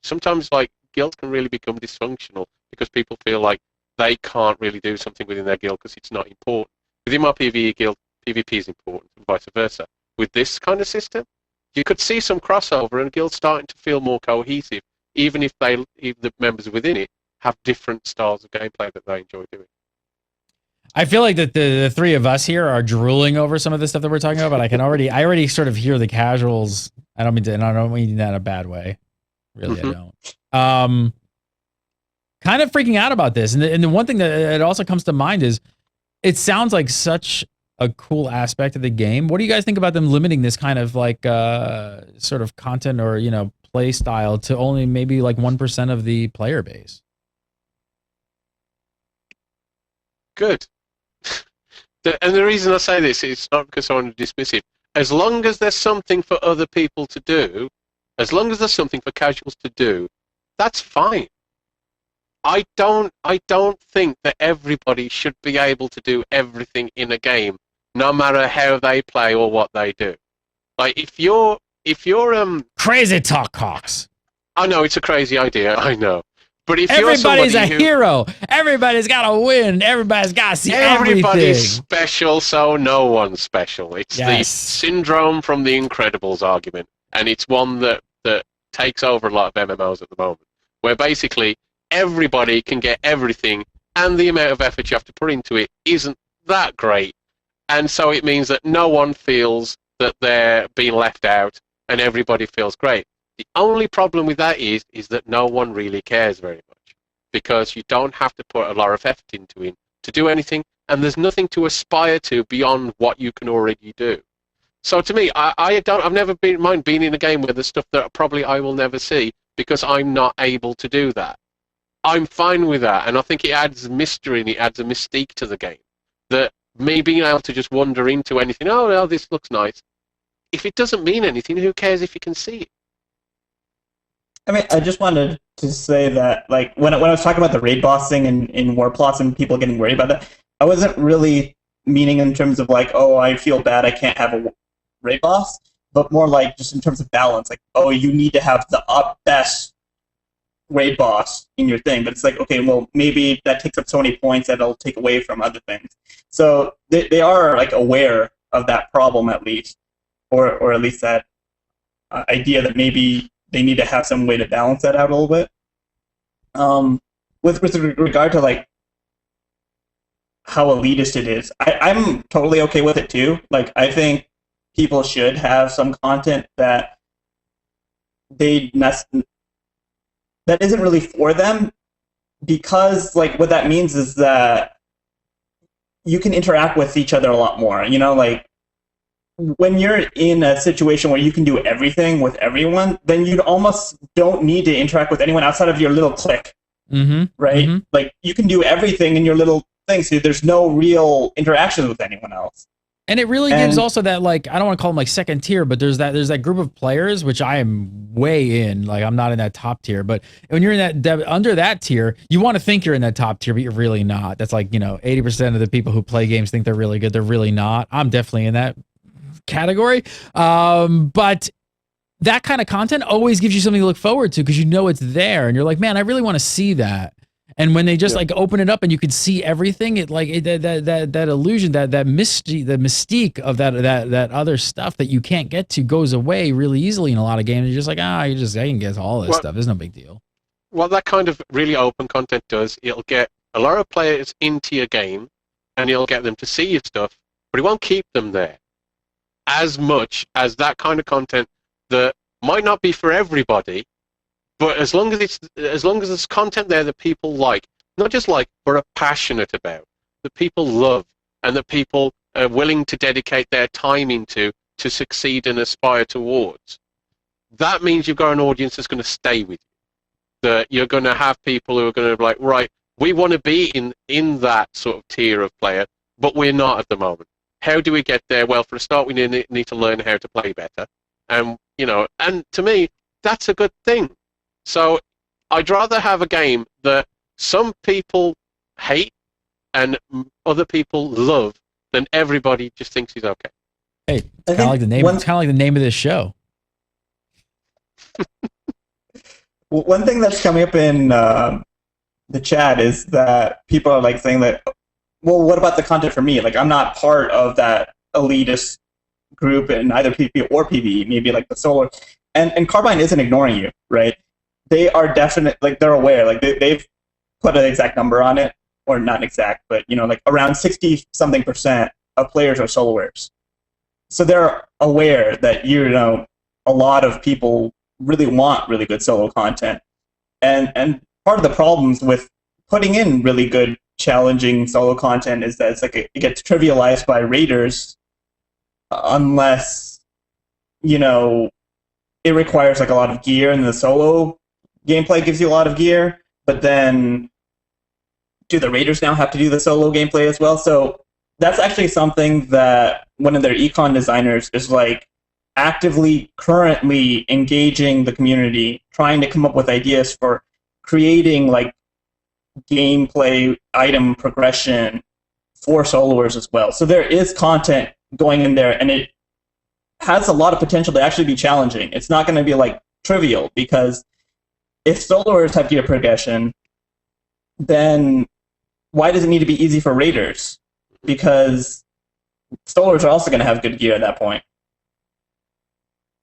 Sometimes like guilds can really become dysfunctional because people feel like they can't really do something within their guild because it's not important. Within my PvE guild, PvP is important, and vice versa. With this kind of system, you could see some crossover and guilds starting to feel more cohesive, even if the members within it have different styles of gameplay that they enjoy doing. I feel like that the three of us here are drooling over some of the stuff that we're talking about, but I already sort of hear the casuals. I don't mean that in a bad way. Really, I don't. Kind of freaking out about this. And the one thing that it also comes to mind is it sounds like such a cool aspect of the game. What do you guys think about them limiting this kind of like sort of content or, play style to only maybe like 1% of the player base? Good. And the reason I say this is not because I want to dismiss it. As long as there's something for other people to do, as long as there's something for casuals to do, that's fine. I don't think that everybody should be able to do everything in a game, no matter how they play or what they do. Like if you're crazy talk, Hawks. I know it's a crazy idea, I know. But if everybody's you're a hero, everybody's got to win, everybody's got to see everybody's everything. special, so no one's special. It's the syndrome from The Incredibles argument, and it's one that takes over a lot of MMOs at the moment, where basically everybody can get everything, and the amount of effort you have to put into it isn't that great, and so it means that no one feels that they're being left out, and everybody feels great. The only problem with that is that no one really cares very much, because you don't have to put a lot of effort into it to do anything, and there's nothing to aspire to beyond what you can already do. So to me, I've never mind being in a game where there's stuff that probably I will never see because I'm not able to do that. I'm fine with that, and I think it adds mystery and it adds a mystique to the game. That me being able to just wander into anything, oh, well, this looks nice. If it doesn't mean anything, who cares if you can see it? I mean, I just wanted to say that, like, when I was talking about the raid bossing in war plots and people getting worried about that, I wasn't really meaning in terms of, like, oh, I feel bad I can't have a raid boss, but more like just in terms of balance. Like, oh, you need to have the best raid boss in your thing. But it's like, okay, well, maybe that takes up so many points that it'll take away from other things. So they are, like, aware of that problem at least, or at least that idea that maybe they need to have some way to balance that out a little bit. With regard to like how elitist it is, I'm totally okay with it too. Like, I think people should have some content that that isn't really for them, because like what that means is that you can interact with each other a lot more. Like, when you're in a situation where you can do everything with everyone, then you almost don't need to interact with anyone outside of your little clique, right? Mm-hmm. Like, you can do everything in your little thing, so there's no real interaction with anyone else. And it really gives also that, like, I don't want to call them like second tier, but there's that group of players, which I am way in. Like, I'm not in that top tier, but when you're in that under that tier, you want to think you're in that top tier, but you're really not. That's like, 80% of the people who play games think they're really good. They're really not. I'm definitely in that category. But that kind of content always gives you something to look forward to, because it's there and you're like, man, I really want to see that. And when they just like open it up and you can see everything, that illusion, that mystery, the mystique of that other stuff that you can't get to goes away really easily in a lot of games. You're just like, I can get all this stuff. It's no big deal. What that kind of really open content does, it'll get a lot of players into your game and it'll get them to see your stuff, but it won't keep them there as much as that kind of content that might not be for everybody, but as long as there's content there that people like, not just like, but are passionate about, that people love, and that people are willing to dedicate their time into to succeed and aspire towards, that means you've got an audience that's going to stay with you. That you're going to have people who are going to be like, right, we want to be in that sort of tier of player, but we're not at the moment. How do we get there? Well, for a start, we need to learn how to play better. And to me, that's a good thing. So I'd rather have a game that some people hate and other people love than everybody just thinks is okay. Hey, it's kind of like the name. It's kind of like the name of this show. One thing that's coming up in the chat is that people are like saying that, well, what about the content for me? Like, I'm not part of that elitist group in either PvP or PvE, maybe like the solo. And Carbine isn't ignoring you, right? They are definite, like, they're aware. Like, they've put an exact number on it, or not exact, but, you know, like around 60-something% of players are soloers. So they're aware that, you know, a lot of people really want really good solo content. And part of the problems with putting in really good, challenging solo content is that it's like it gets trivialized by raiders unless, you know, it requires like a lot of gear, and the solo gameplay gives you a lot of gear, but then do the raiders now have to do the solo gameplay as well? So that's actually something that one of their econ designers is like actively currently engaging the community, trying to come up with ideas for creating like gameplay item progression for soloers as well. So there is content going in there, and it has a lot of potential to actually be challenging. It's not going to be like trivial, because if soloers have gear progression, then why does it need to be easy for raiders? Because soloers are also going to have good gear at that point.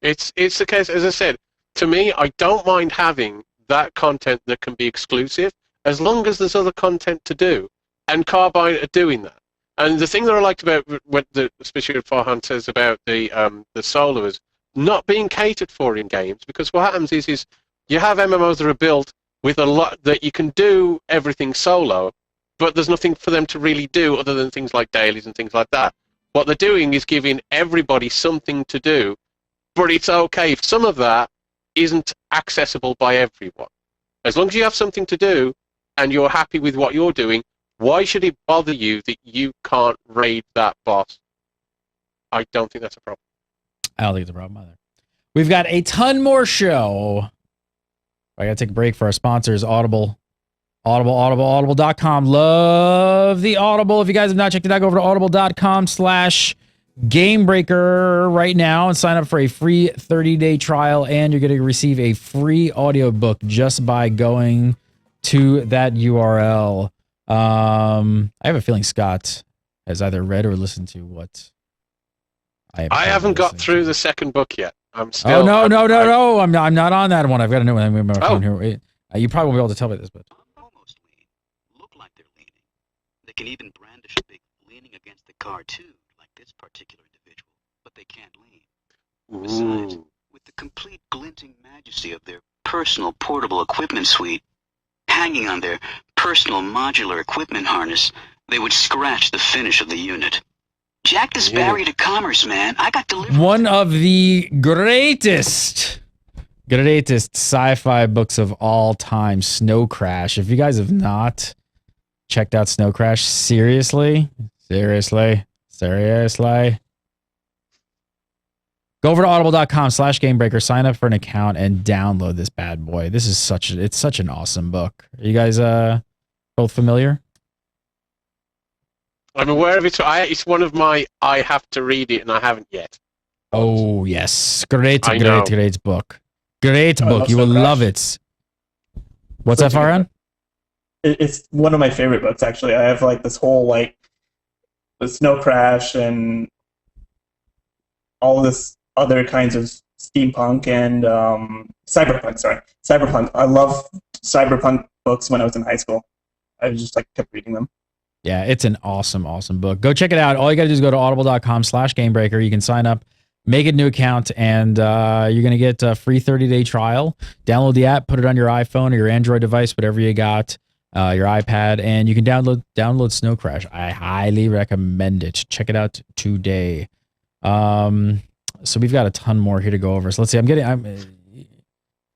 It's the case, as I said, to me, I don't mind having that content that can be exclusive, as long as there's other content to do. And Carbine are doing that. And the thing that I liked about what the especially Farhan says about the soloers not being catered for in games, because what happens is you have MMOs that are built with a lot that you can do everything solo, but there's nothing for them to really do other than things like dailies and things like that. What they're doing is giving everybody something to do, but it's okay if some of that isn't accessible by everyone. As long as you have something to do and you're happy with what you're doing, why should it bother you that you can't raid that boss? I don't think that's a problem. I don't think it's a problem either. We've got a ton more show. I got to take a break for our sponsors, Audible. Audible.com. Love the Audible. If you guys have not checked it out, go over to audible.com/Gamebreaker right now and sign up for a free 30-day trial, and you're going to receive a free audiobook just by going to that URL. I have a feeling Scott has either read or listened to what I haven't got through the second book yet. I'm still. Oh no! I'm not on that one. I've got a new one. I'm on my phone here. You probably won't be able to tell me this, but almost look like they're leaning. They can even brandish a big leaning against the car too, like this particular individual, but they can't lean. Besides, with the complete glinting majesty of their personal portable equipment suite hanging on their personal modular equipment harness, they would scratch the finish of the unit. Jack this barrier to commerce, man. I got delivered. One of the greatest sci-fi books of all time, Snow Crash. If you guys have not checked out Snow Crash, seriously, go over to audible.com/Gamebreaker, sign up for an account, and download this bad boy. This is such an awesome book. Are you guys both familiar? I'm aware of it. It's one of my I have to read it, and I haven't yet. Oh yes, great book. Great I book. You will love it. What's that, Farhan? It's one of my favorite books, actually. I have like this whole like the Snow Crash and all this other kinds of steampunk and cyberpunk. Sorry, cyberpunk. I love cyberpunk books. When I was in high school, I just like kept reading them. Yeah, it's an awesome book. Go check it out. All you got to do is go to audible.com/Gamebreaker. You can sign up, make a new account, and you're going to get a free 30-day trial. Download the app, put it on your iPhone or your Android device, whatever you got, your iPad, and you can download Snow Crash. I highly recommend it. Check it out today. So we've got a ton more here to go over. So let's see.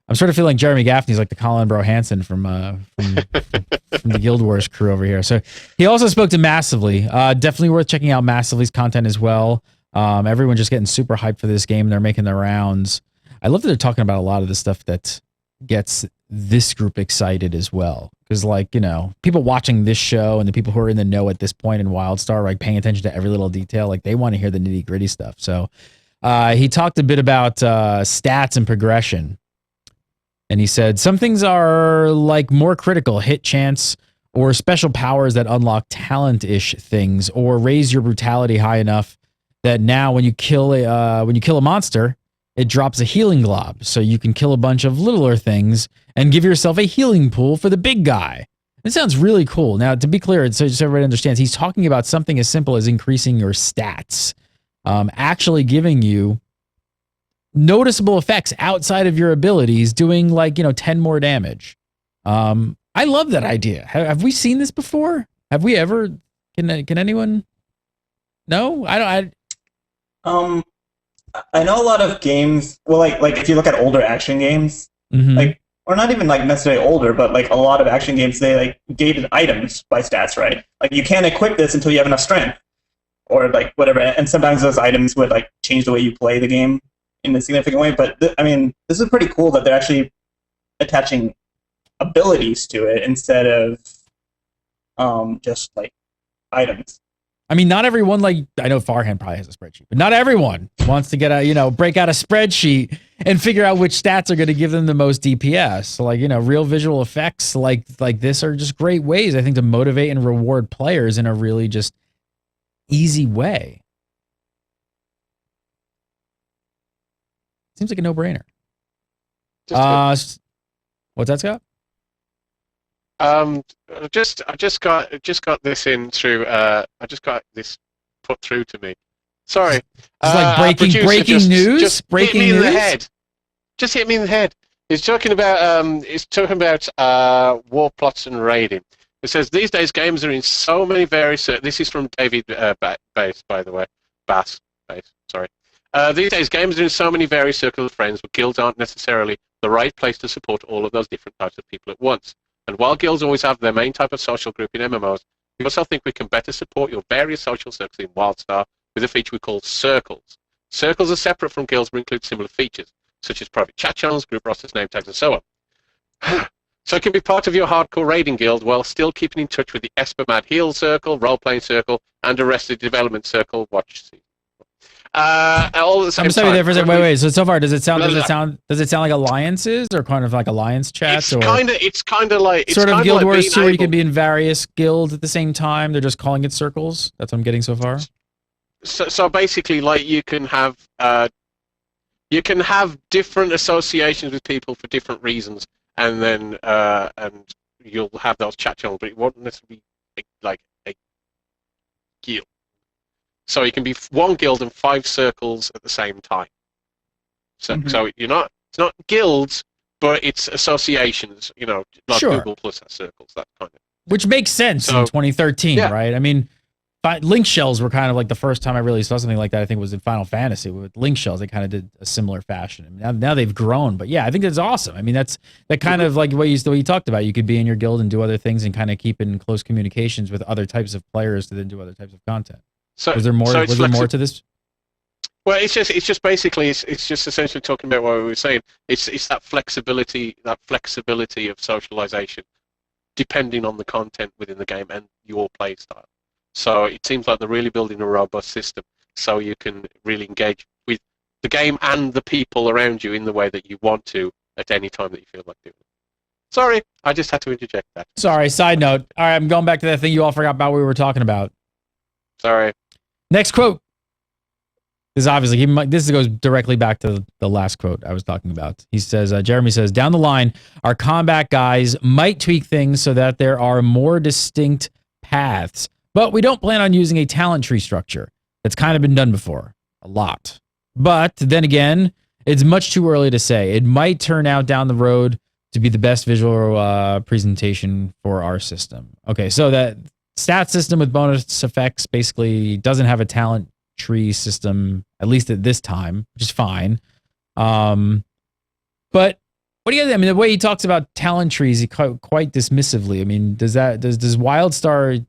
I'm sort of feeling Jeremy Gaffney's like the Colin Bro Hansen from the Guild Wars crew over here. So he also spoke to Massively. Definitely worth checking out Massively's content as well. Everyone just getting super hyped for this game. They're making their rounds. I love that they're talking about a lot of the stuff that gets this group excited as well. Because, like, you know, people watching this show and the people who are in the know at this point in WildStar, like paying attention to every little detail, like they want to hear the nitty gritty stuff. So he talked a bit about stats and progression. And he said, some things are like more critical, hit chance, or special powers that unlock talent-ish things, or raise your brutality high enough that now when you kill a monster, it drops a healing glob. So you can kill a bunch of littler things and give yourself a healing pool for the big guy. It sounds really cool. Now, to be clear, so just everybody understands, he's talking about something as simple as increasing your stats, actually giving you noticeable effects outside of your abilities, doing 10 more damage. I love that idea. Have we seen this before? Have we ever? Can anyone? No, I don't. I know a lot of games. Well, like if you look at older action games, or not even necessarily older, but a lot of action games, they gated items by stats, right? Like you can't equip this until you have enough strength, or whatever. And sometimes those items would change the way you play the game in a significant way. But this is pretty cool that they're actually attaching abilities to it instead of just items. I mean, not everyone, I know Farhan probably has a spreadsheet, but not everyone wants to get break out a spreadsheet and figure out which stats are going to give them the most DPS. So real visual effects like this are just great ways, I think, to motivate and reward players in a really just easy way. Seems like a no-brainer. What's that, Scott? I just got this in through. I just got this put through to me. Sorry. It's breaking news. Breaking hit me news. In the head. Just hit me in the head. He's talking about war plots and raiding. It says these days games are in so many various. This is from David Bass, by the way. Bass. Sorry. These days games are in so many various circles of friends, but guilds aren't necessarily the right place to support all of those different types of people at once. And while guilds always have their main type of social group in MMOs, we also think we can better support your various social circles in WildStar with a feature we call circles. Circles are separate from guilds but include similar features, such as private chat channels, group rosters, name tags, and so on. So it can be part of your hardcore raiding guild while still keeping in touch with the Espermad Heal Circle, Role-Playing Circle, and Arrested Development Circle watch season. All at the same I'm sorry time. there for a second. Wait. So far, does it sound like alliances or kind of like alliance chats? It's kind of like Guild Wars 2, where you can be in various guilds at the same time. They're just calling it circles. That's what I'm getting so far. So basically, you can have different associations with people for different reasons, and then and you'll have those chat channels, but it won't necessarily be like a guild. So you can be one guild and 5 circles at the same time. So it's not guilds, but it's associations. Sure. Google Plus has circles, that kind of. Which makes sense in 2013, right? I mean, link shells were kind of the first time I really saw something like that. I think was in Final Fantasy with link shells. They kind of did a similar fashion. Now they've grown, but yeah, I think that's awesome. I mean, that kind of what you talked about. You could be in your guild and do other things and kind of keep in close communications with other types of players to then do other types of content. So was there more? Was there more to this? Well, it's just basically it's just essentially talking about what we were saying. It's that flexibility of socialization, depending on the content within the game and your play style. So it seems like they're really building a robust system, so you can really engage with the game and the people around you in the way that you want to at any time that you feel like doing it. Sorry, I just had to interject that. Sorry. Side note. All right, I'm going back to that thing you all forgot about. What we were talking about. Sorry. Next quote. This goes directly back to the last quote I was talking about. He says, Jeremy says, down the line, our combat guys might tweak things so that there are more distinct paths, but we don't plan on using a talent tree structure. That's kind of been done before. A lot. But then again, it's much too early to say. It might turn out down the road to be the best visual presentation for our system. Okay, so that stat system with bonus effects basically doesn't have a talent tree system, at least at this time, which is fine. But what do you guys? I mean, the way he talks about talent trees, quite dismissively. I mean, does WildStar?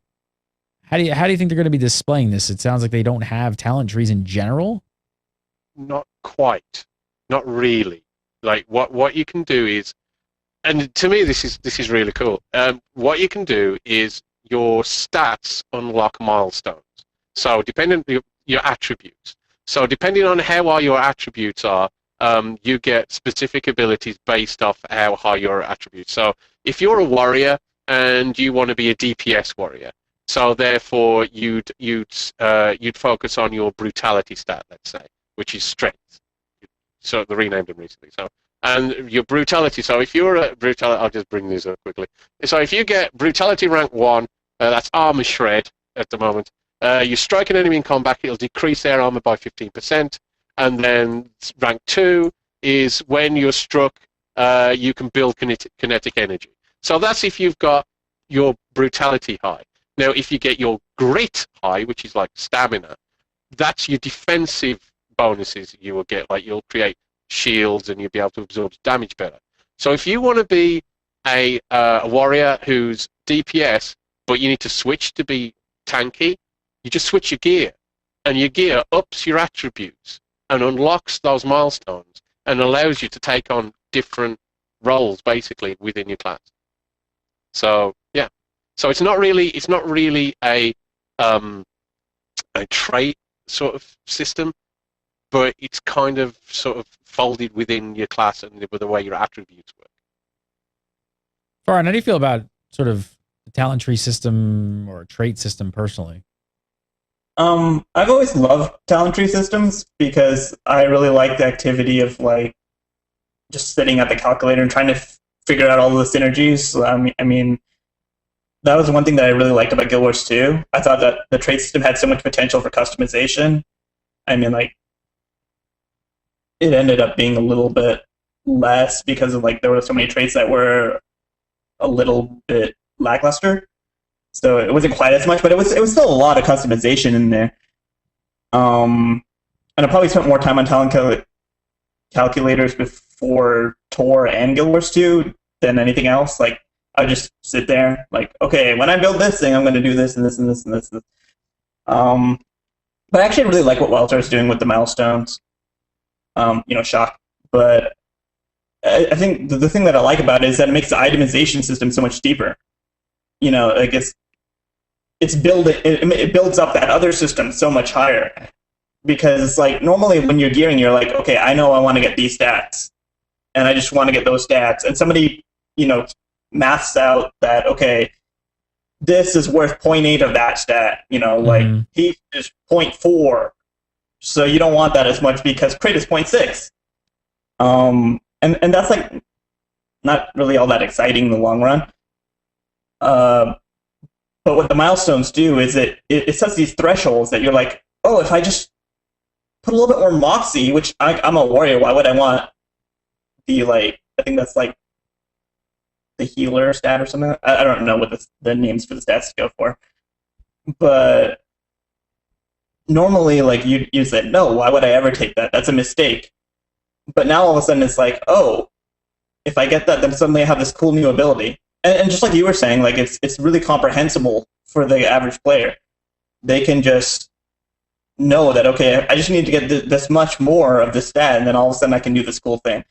How do you think they're going to be displaying this? It sounds like they don't have talent trees in general. Not quite, not really. Like what you can do is, and to me this is really cool. What you can do is your stats unlock milestones. So depending on your attributes. So depending on how well your attributes are, you get specific abilities based off how high your attributes. So if you're a warrior and you want to be a DPS warrior, so therefore you'd focus on your brutality stat, let's say, which is strength. So they renamed them recently. So and your brutality. So if you're a brutality, I'll just bring these up quickly. So if you get brutality rank 1, that's armor shred at the moment. You strike an enemy in combat, it'll decrease their armor by 15%. And then rank 2 is when you're struck, you can build kinetic energy. So that's if you've got your brutality high. Now, if you get your grit high, which is like stamina, that's your defensive bonuses you will get. Like you'll create shields and you'll be able to absorb damage better. So if you want to be a warrior who's DPS, but you need to switch to be tanky, you just switch your gear. And your gear ups your attributes and unlocks those milestones and allows you to take on different roles basically within your class. So yeah, so it's not really a trait sort of system, but it's kind of sort of folded within your class and with the way your attributes work. Farhan, how do you feel about sort of the talent tree system or trait system personally? I've always loved talent tree systems because I really like the activity of like just sitting at the calculator and trying to figure out all the synergies. I mean, that was one thing that I really liked about Guild Wars 2. I thought that the trait system had so much potential for customization. I mean, like, it ended up being a little bit less because of like there were so many traits that were a little bit lackluster. So it wasn't quite as much, but it was still a lot of customization in there. And I probably spent more time on talent calculators before Tor and Guild Wars 2 than anything else. Like I just sit there, like, okay, when I build this thing, I'm going to do this and this and this and this. But I actually really like what WildStar is doing with the milestones. Shock. But I think the thing that I like about it is that it makes the itemization system so much deeper. Like it builds up that other system so much higher. Because like normally when you're gearing, you're like, okay, I know I want to get these stats, and I just want to get those stats. And somebody, maths out that okay, this is worth 0.8 of that stat. Like heat is 0.4, so you don't want that as much because crit is 0.6. And that's like not really all that exciting in the long run. But what the milestones do is it sets these thresholds that you're like, oh, if I just put a little bit more moxie, which I'm a warrior, why would I want the, like, I think that's like the healer stat or something. I don't know what the names for the stats go for. But normally, like, you said, no, why would I ever take that? That's a mistake. But now all of a sudden it's like, oh, if I get that, then suddenly I have this cool new ability. And just like you were saying, like it's really comprehensible for the average player. They can just know that, okay, I just need to get this much more of this stat, and then all of a sudden I can do this cool thing.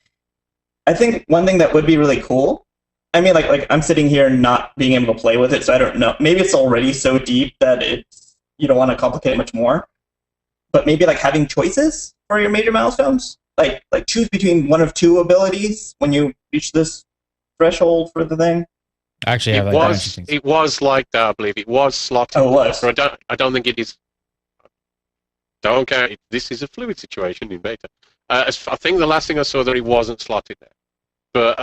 I think one thing that would be really cool, I mean, like I'm sitting here not being able to play with it, so I don't know. Maybe it's already so deep that you don't want to complicate it much more. But maybe like having choices for your major milestones. Like choose between one of two abilities when you reach this threshold for the thing. Actually, it was like that. I believe it was slotted. Oh, it was. I don't think it is. Don't care. This is a fluid situation in beta. I think the last thing I saw that it wasn't slotted there. But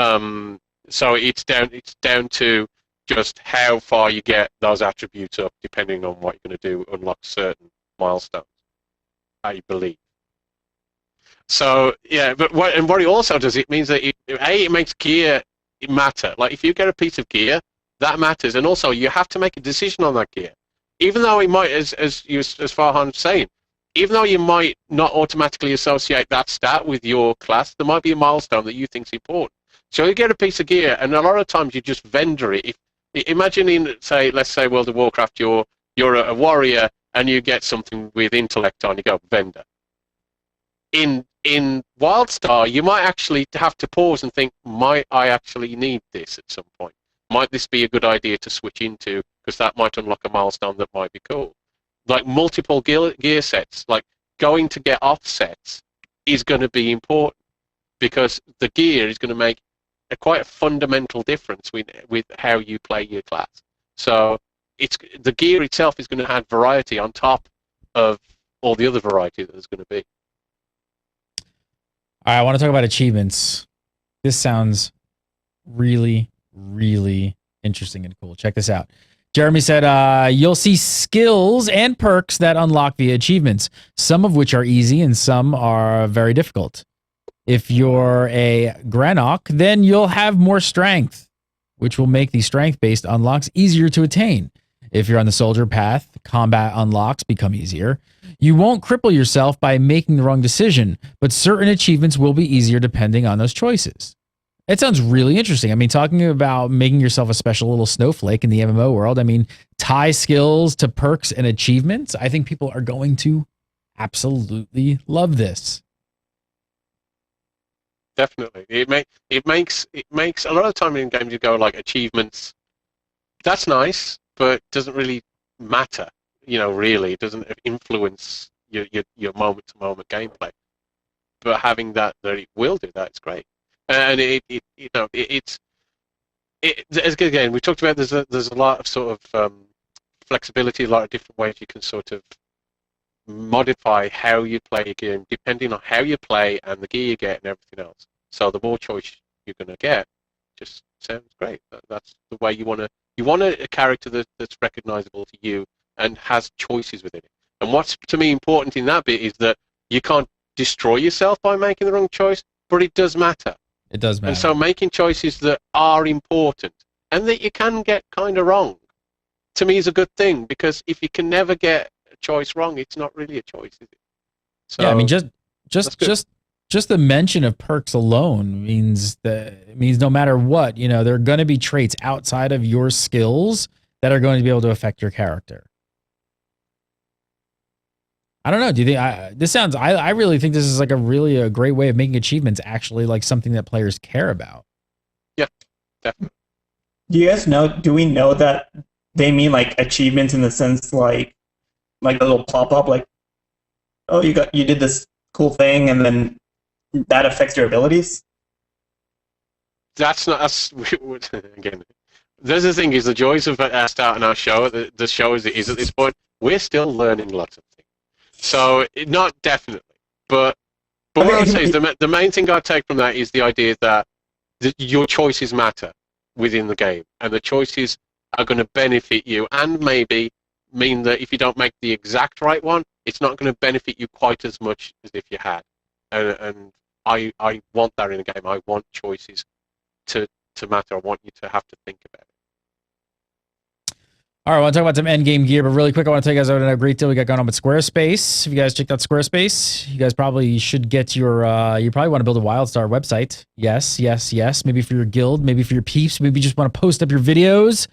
so it's down to just how far you get those attributes up, depending on what you're going to do, unlock certain milestones. I believe. So yeah, but what it also does, it means that it makes gear matter. Like if you get a piece of gear, that matters, and also you have to make a decision on that gear. Even though it might, as Farhan's saying, even though you might not automatically associate that stat with your class, there might be a milestone that you think is important. So you get a piece of gear, and a lot of times you just vendor it. Imagine let's say World of Warcraft, you're a warrior, and you get something with intellect on, you go vendor. In WildStar, you might actually have to pause and think, might I actually need this at some point? Might this be a good idea to switch into, because that might unlock a milestone that might be cool. Like multiple gear sets, like going to get offsets is going to be important. because the gear is going to make quite a fundamental difference with how you play your class. So the gear itself is going to add variety on top of all the other variety that there's going to be. All right, I want to talk about achievements. This sounds really, really interesting and cool. Check this out. Jeremy said, you'll see skills and perks that unlock via achievements, some of which are easy and some are very difficult. If you're a Granok, then you'll have more strength, which will make the strength-based unlocks easier to attain. If you're on the soldier path, combat unlocks become easier. You won't cripple yourself by making the wrong decision, but certain achievements will be easier depending on those choices. It sounds really interesting. I mean, talking about making yourself a special little snowflake in the MMO world, I mean, tie skills to perks and achievements. I think people are going to absolutely love this. Definitely. It makes a lot of time in games you go like achievements. That's nice, but doesn't really matter. Really, it doesn't influence your moment to moment gameplay. But having that it will do that, it's great. And it's again, we talked about there's a lot of sort of flexibility, a lot of different ways you can sort of modify how you play a game depending on how you play and the gear you get and everything else. So the more choice you're going to get, just sounds great. That's the way you want to. You want a character that's recognizable to you and has choices within it. And what's to me important in that bit is that you can't destroy yourself by making the wrong choice, but it does matter. It does matter. And so making choices that are important and that you can get kind of wrong, to me is a good thing, because if you can never get a choice wrong, it's not really a choice, is it? So, yeah, I mean, just the mention of perks alone means no matter what, there are going to be traits outside of your skills that are going to be able to affect your character. I don't know. Do you think this sounds? I really think this is like a great way of making achievements actually like something that players care about. Yeah, definitely. Do you guys know? Do we know that they mean like achievements in the sense like a little pop up, like, oh, you did this cool thing, and then that affects your abilities? That's not us. Again, there's the thing: is the joys of starting our show. The show as it is at this point, we're still learning lots of things. So not definitely, but what I would say is the main thing I take from that is the idea that your choices matter within the game, and the choices are going to benefit you, and maybe mean that if you don't make the exact right one, it's not going to benefit you quite as much as if you had. And I want that in a game. I want choices to matter. I want you to have to think about it. All right, I want to talk about some endgame gear, but really quick, I want to tell you guys about a great deal we got going on with Squarespace. If you guys checked out Squarespace, you guys probably should get your, you probably want to build a WildStar website. Yes. Maybe for your guild, maybe for your peeps, maybe you just want to post up your videos.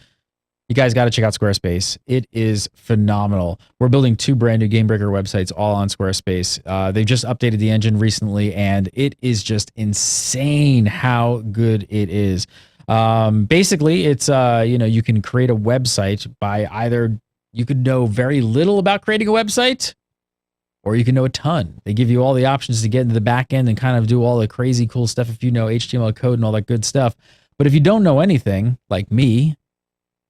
You guys got to check out Squarespace. It is phenomenal. We're building 2 brand new Gamebreaker websites all on Squarespace. They've just updated the engine recently, and it is just insane how good it is. Basically, it's you can create a website by either you could know very little about creating a website, or you can know a ton. They give you all the options to get into the back end and kind of do all the crazy cool stuff if you know HTML code and all that good stuff. But if you don't know anything, like me,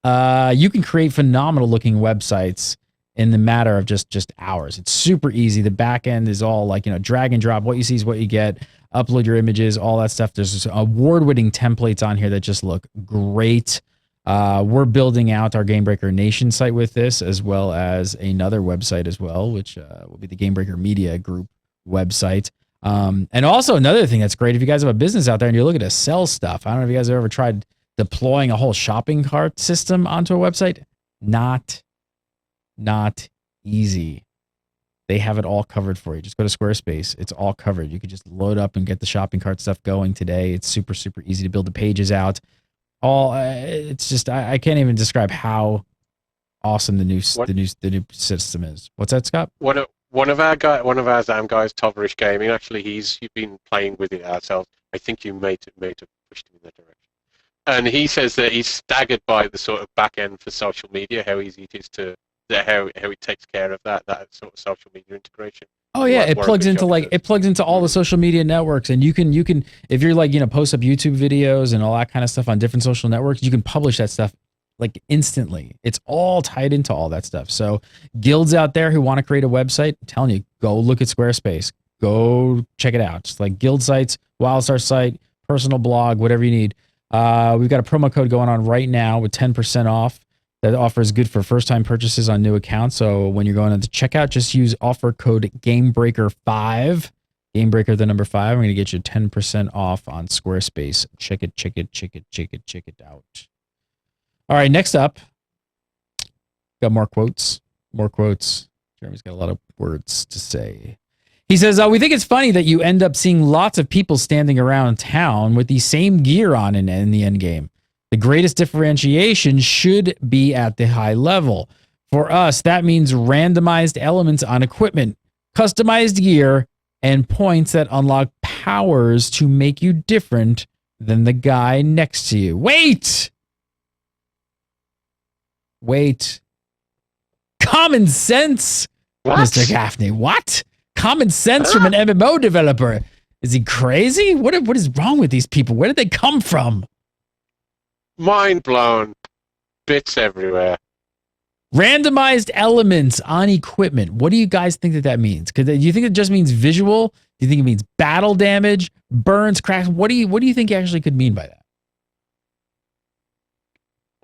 you can create phenomenal looking websites in the matter of just hours. It's super easy. The back end is all like, drag and drop. What you see is what you get. Upload your images, all that stuff. There's award-winning templates on here that just look great. We're building out our Gamebreaker Nation site with this, as well as another website as well, which will be the Gamebreaker Media Group website. And also another thing that's great, if you guys have a business out there and you're looking to sell stuff, I don't know if you guys have ever tried deploying a whole shopping cart system onto a website. Not easy. They have it all covered for you. Just go to Squarespace. It's all covered. You can just load up and get the shopping cart stuff going today. It's super, super easy to build the pages out. It's just, I can't even describe how awesome the new system is. What's that, Scott? One of our ZAM guys, Toverish Gaming, actually, he's been playing with it ourselves. I think you may have pushed him in that direction. And he says that he's staggered by the sort of back end for social media, how easy it is to, how it takes care of that sort of social media integration. Oh yeah, it wherever plugs the into job like is. it plugs into all the social media networks, and you can if you're like post up YouTube videos and all that kind of stuff on different social networks, you can publish that stuff like instantly. It's all tied into all that stuff. So guilds out there who want to create a website, I'm telling you, go look at Squarespace. Go check it out. Just like guild sites, WildStar site, personal blog, whatever you need. We've got a promo code going on right now with 10% off. That offer is good for first-time purchases on new accounts. So when you're going into checkout, just use offer code Gamebreaker5. Gamebreaker, the number 5. I'm going to get you 10% off on Squarespace. Check it out. All right, next up, got more quotes. Jeremy's got a lot of words to say. He says, we think it's funny that you end up seeing lots of people standing around town with the same gear on in the end game. The greatest differentiation should be at the high level. For us, that means randomized elements on equipment, customized gear, and points that unlock powers to make you different than the guy next to you. Wait! Common sense, What? Mr. Gaffney. What? Common sense from an MMO developer. Is he crazy? What is wrong with these people? Where did they come from? Mind blown. Bits everywhere. Randomized elements on equipment. What do you guys think that means? Do you think it just means visual? Do you think it means battle damage, burns, cracks? What do you think you actually could mean by that?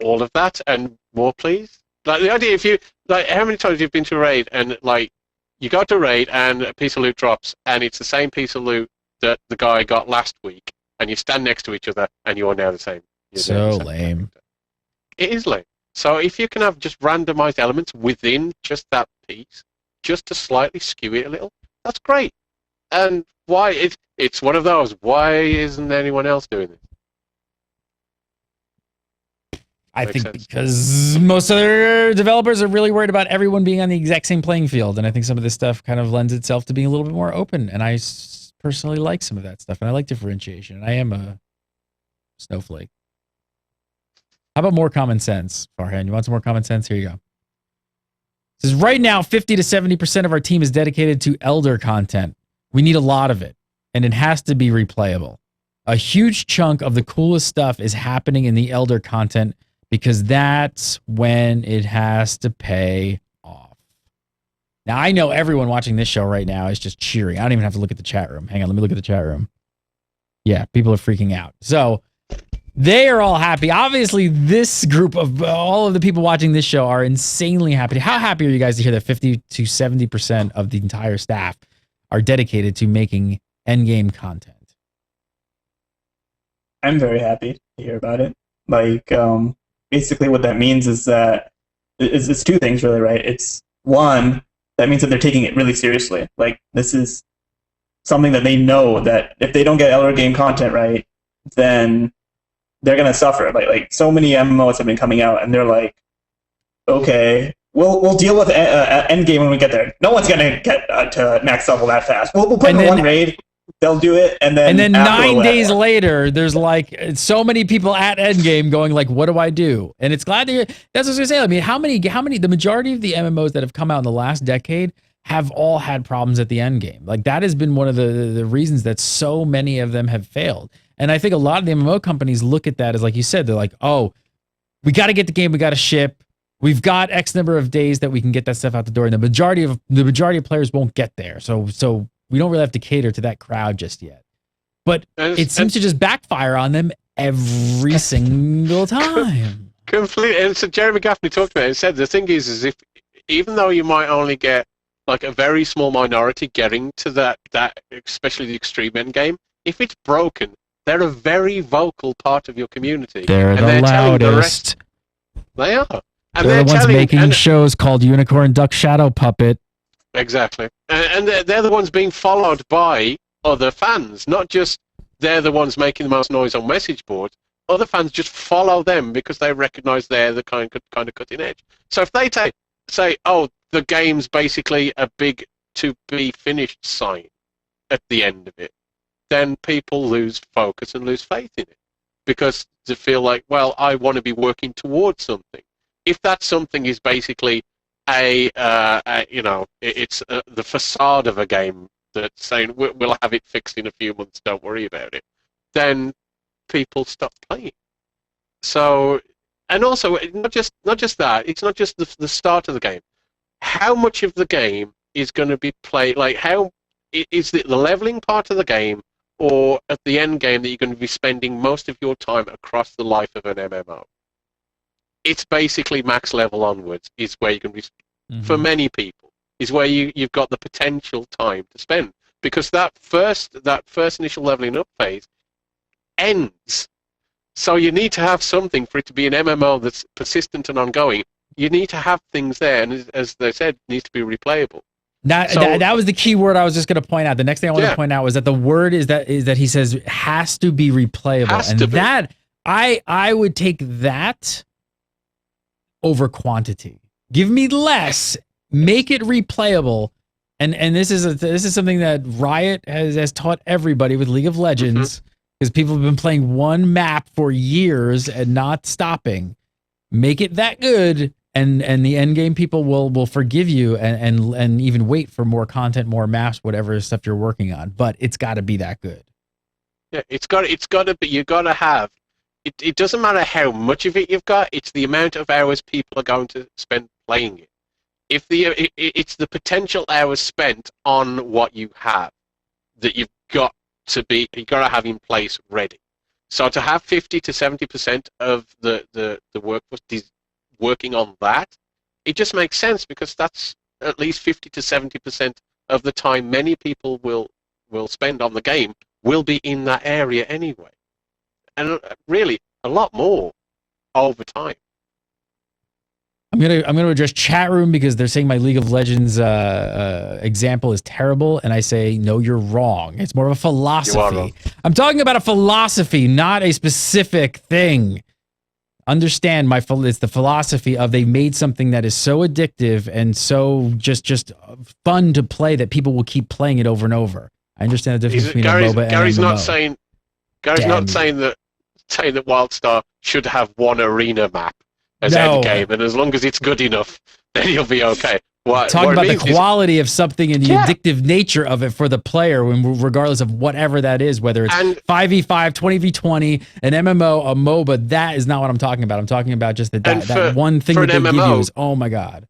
All of that and more, please. Like the idea, if you like, how many times you've been to a raid and like you go to a raid and a piece of loot drops and it's the same piece of loot that the guy got last week, and you stand next to each other and you're now the same. So lame. It is lame. So if you can have just randomized elements within just that piece, just to slightly skew it a little, that's great. And why it's one of those. Why isn't anyone else doing this? I Makes think sense. because most other developers are really worried about everyone being on the exact same playing field. And I think some of this stuff kind of lends itself to being a little bit more open. And I personally like some of that stuff. And I like differentiation. And I am a snowflake. How about more common sense, Farhan? You want some more common sense? Here you go. It says, right now, 50 to 70% of our team is dedicated to Elder content. We need a lot of it. And it has to be replayable. A huge chunk of the coolest stuff is happening in the Elder content because that's when it has to pay off. Now, I know everyone watching this show right now is just cheering. I don't even have to look at the chat room. Hang on, let me look at the chat room. Yeah, people are freaking out. So they are all happy. Obviously, this group of all of the people watching this show are insanely happy. How happy are you guys to hear that 50 to 70% of the entire staff are dedicated to making endgame content? I'm very happy to hear about it. Like, basically what that means is that it's two things, really, right? It's one, that means that they're taking it really seriously. Like, this is something that they know that if they don't get Elder game content right, then they're going to suffer. Like so many MMOs have been coming out, and they're like, okay, we'll deal with Endgame when we get there. No one's going to get to max level that fast. We'll put in one raid. They'll do it, and then 9 days later, there's like so many people at Endgame going like, "What do I do?" And it's glad to hear. That's what I was gonna say. I mean, how many? The majority of the MMOs that have come out in the last decade have all had problems at the Endgame. Like that has been one of the reasons that so many of them have failed. And I think a lot of the MMO companies look at that as, like you said, they're like, "Oh, we got to get the game, we got to ship. We've got X number of days that we can get that stuff out the door." And the majority of players won't get there. So we don't really have to cater to that crowd just yet. But it seems to just backfire on them every single time. Completely. And so Jeremy Gaffney talked about it and said the thing is if even though you might only get like a very small minority getting to that especially the extreme end game, if it's broken, they're a very vocal part of your community. They're the loudest. They are. And they're the ones making shows called Unicorn Duck Shadow Puppet. Exactly. And they're the ones being followed by other fans, not just they're the ones making the most noise on message boards. Other fans just follow them because they recognize they're the kind of cutting edge. So if they say, oh, the game's basically a big to be finished sign at the end of it, then people lose focus and lose faith in it because they feel like, well, I want to be working towards something. If that something is basically it's the facade of a game that's saying we'll have it fixed in a few months, don't worry about it, then people stop playing. So, and also not just that, it's not just the start of the game. How much of the game is going to be played? Like, how is it the leveling part of the game, or at the end game that you're going to be spending most of your time across the life of an MMO? It's basically max level onwards is where you can be, for many people, is where you've got the potential time to spend, because that first initial leveling up phase ends. So you need to have something for it to be an MMO that's persistent and ongoing. You need to have things there, and as they said, it needs to be replayable. That was the key word I was just going to point out. The next thing I want to point out was that the word is that he says has to be replayable, I would take that over quantity. Give me less, make it replayable, and this is something that Riot has taught everybody with League of Legends, because people have been playing one map for years and not stopping. Make it that good, and the end game people will forgive you and even wait for more content, more maps, whatever stuff you're working on. But it's got to be that good. Yeah, it's got to be. You got to have. It doesn't matter how much of it you've got. It's the amount of hours people are going to spend playing it. It's the potential hours spent on what you have that you've got to have in place ready. So to have 50 to 70% of the workforce working on that, it just makes sense, because that's at least 50 to 70% of the time many people will spend on the game will be in that area anyway. And really, a lot more over time. I'm gonna address chat room because they're saying my League of Legends example is terrible, and I say no, you're wrong. It's more of a philosophy. You are wrong. I'm talking about a philosophy, not a specific thing. Understand it's the philosophy of they made something that is so addictive and so just fun to play that people will keep playing it over and over. I understand the difference between a MOBA and Gary's MMO. not saying that WildStar should have one arena map as endgame, and as long as it's good enough, then you'll be okay. Talking about the quality of something and the addictive nature of it for the player, regardless of whatever that is, whether it's 5v5, 20v20, an MMO, a MOBA, that is not what I'm talking about. I'm talking about just that one thing that they give you is, oh my God.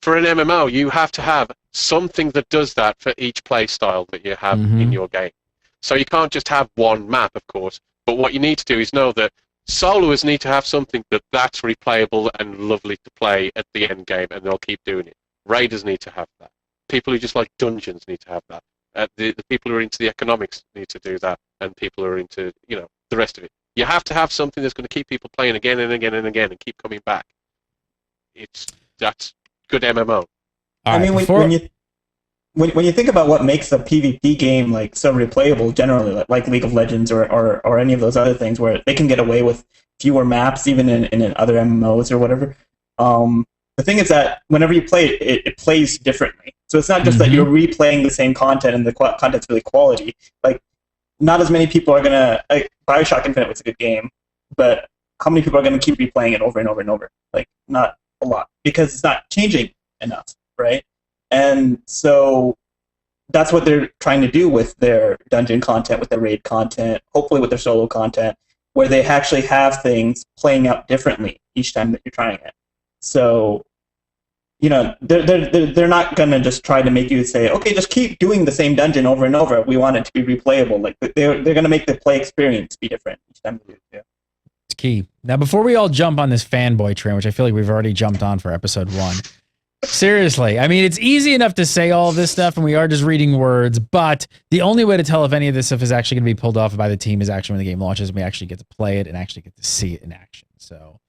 For an MMO, you have to have something that does that for each play style that you have in your game. So you can't just have one map, of course, but what you need to do is know that soloers need to have something that's replayable and lovely to play at the end game, and they'll keep doing it. Raiders need to have that. People who just like dungeons need to have that. The people who are into the economics need to do that, and people who are into the rest of it. You have to have something that's going to keep people playing again and again and again and keep coming back. That's good MMO. I mean, when you think about what makes a PvP game like so replayable, generally like League of Legends or any of those other things where they can get away with fewer maps, even in other MMOs or whatever. The thing is that whenever you play it, it plays differently. So it's not just that you're replaying the same content and the content's really quality. Like, not as many people are gonna. BioShock Infinite was a good game, but how many people are gonna keep replaying it over and over and over? Like, not a lot, because it's not changing enough, right? And so that's what they're trying to do with their dungeon content, with their raid content, hopefully with their solo content, where they actually have things playing out differently each time that you're trying it. So, they're not gonna just try to make you say, okay, just keep doing the same dungeon over and over. We want it to be replayable. Like, they're gonna make the play experience be different each time you do it. Yeah. It's key. Now, before we all jump on this fanboy train, which I feel like we've already jumped on for episode 1. Seriously, I mean, it's easy enough to say all this stuff, and we are just reading words, but the only way to tell if any of this stuff is actually going to be pulled off by the team is actually when the game launches and we actually get to play it and actually get to see it in action. So,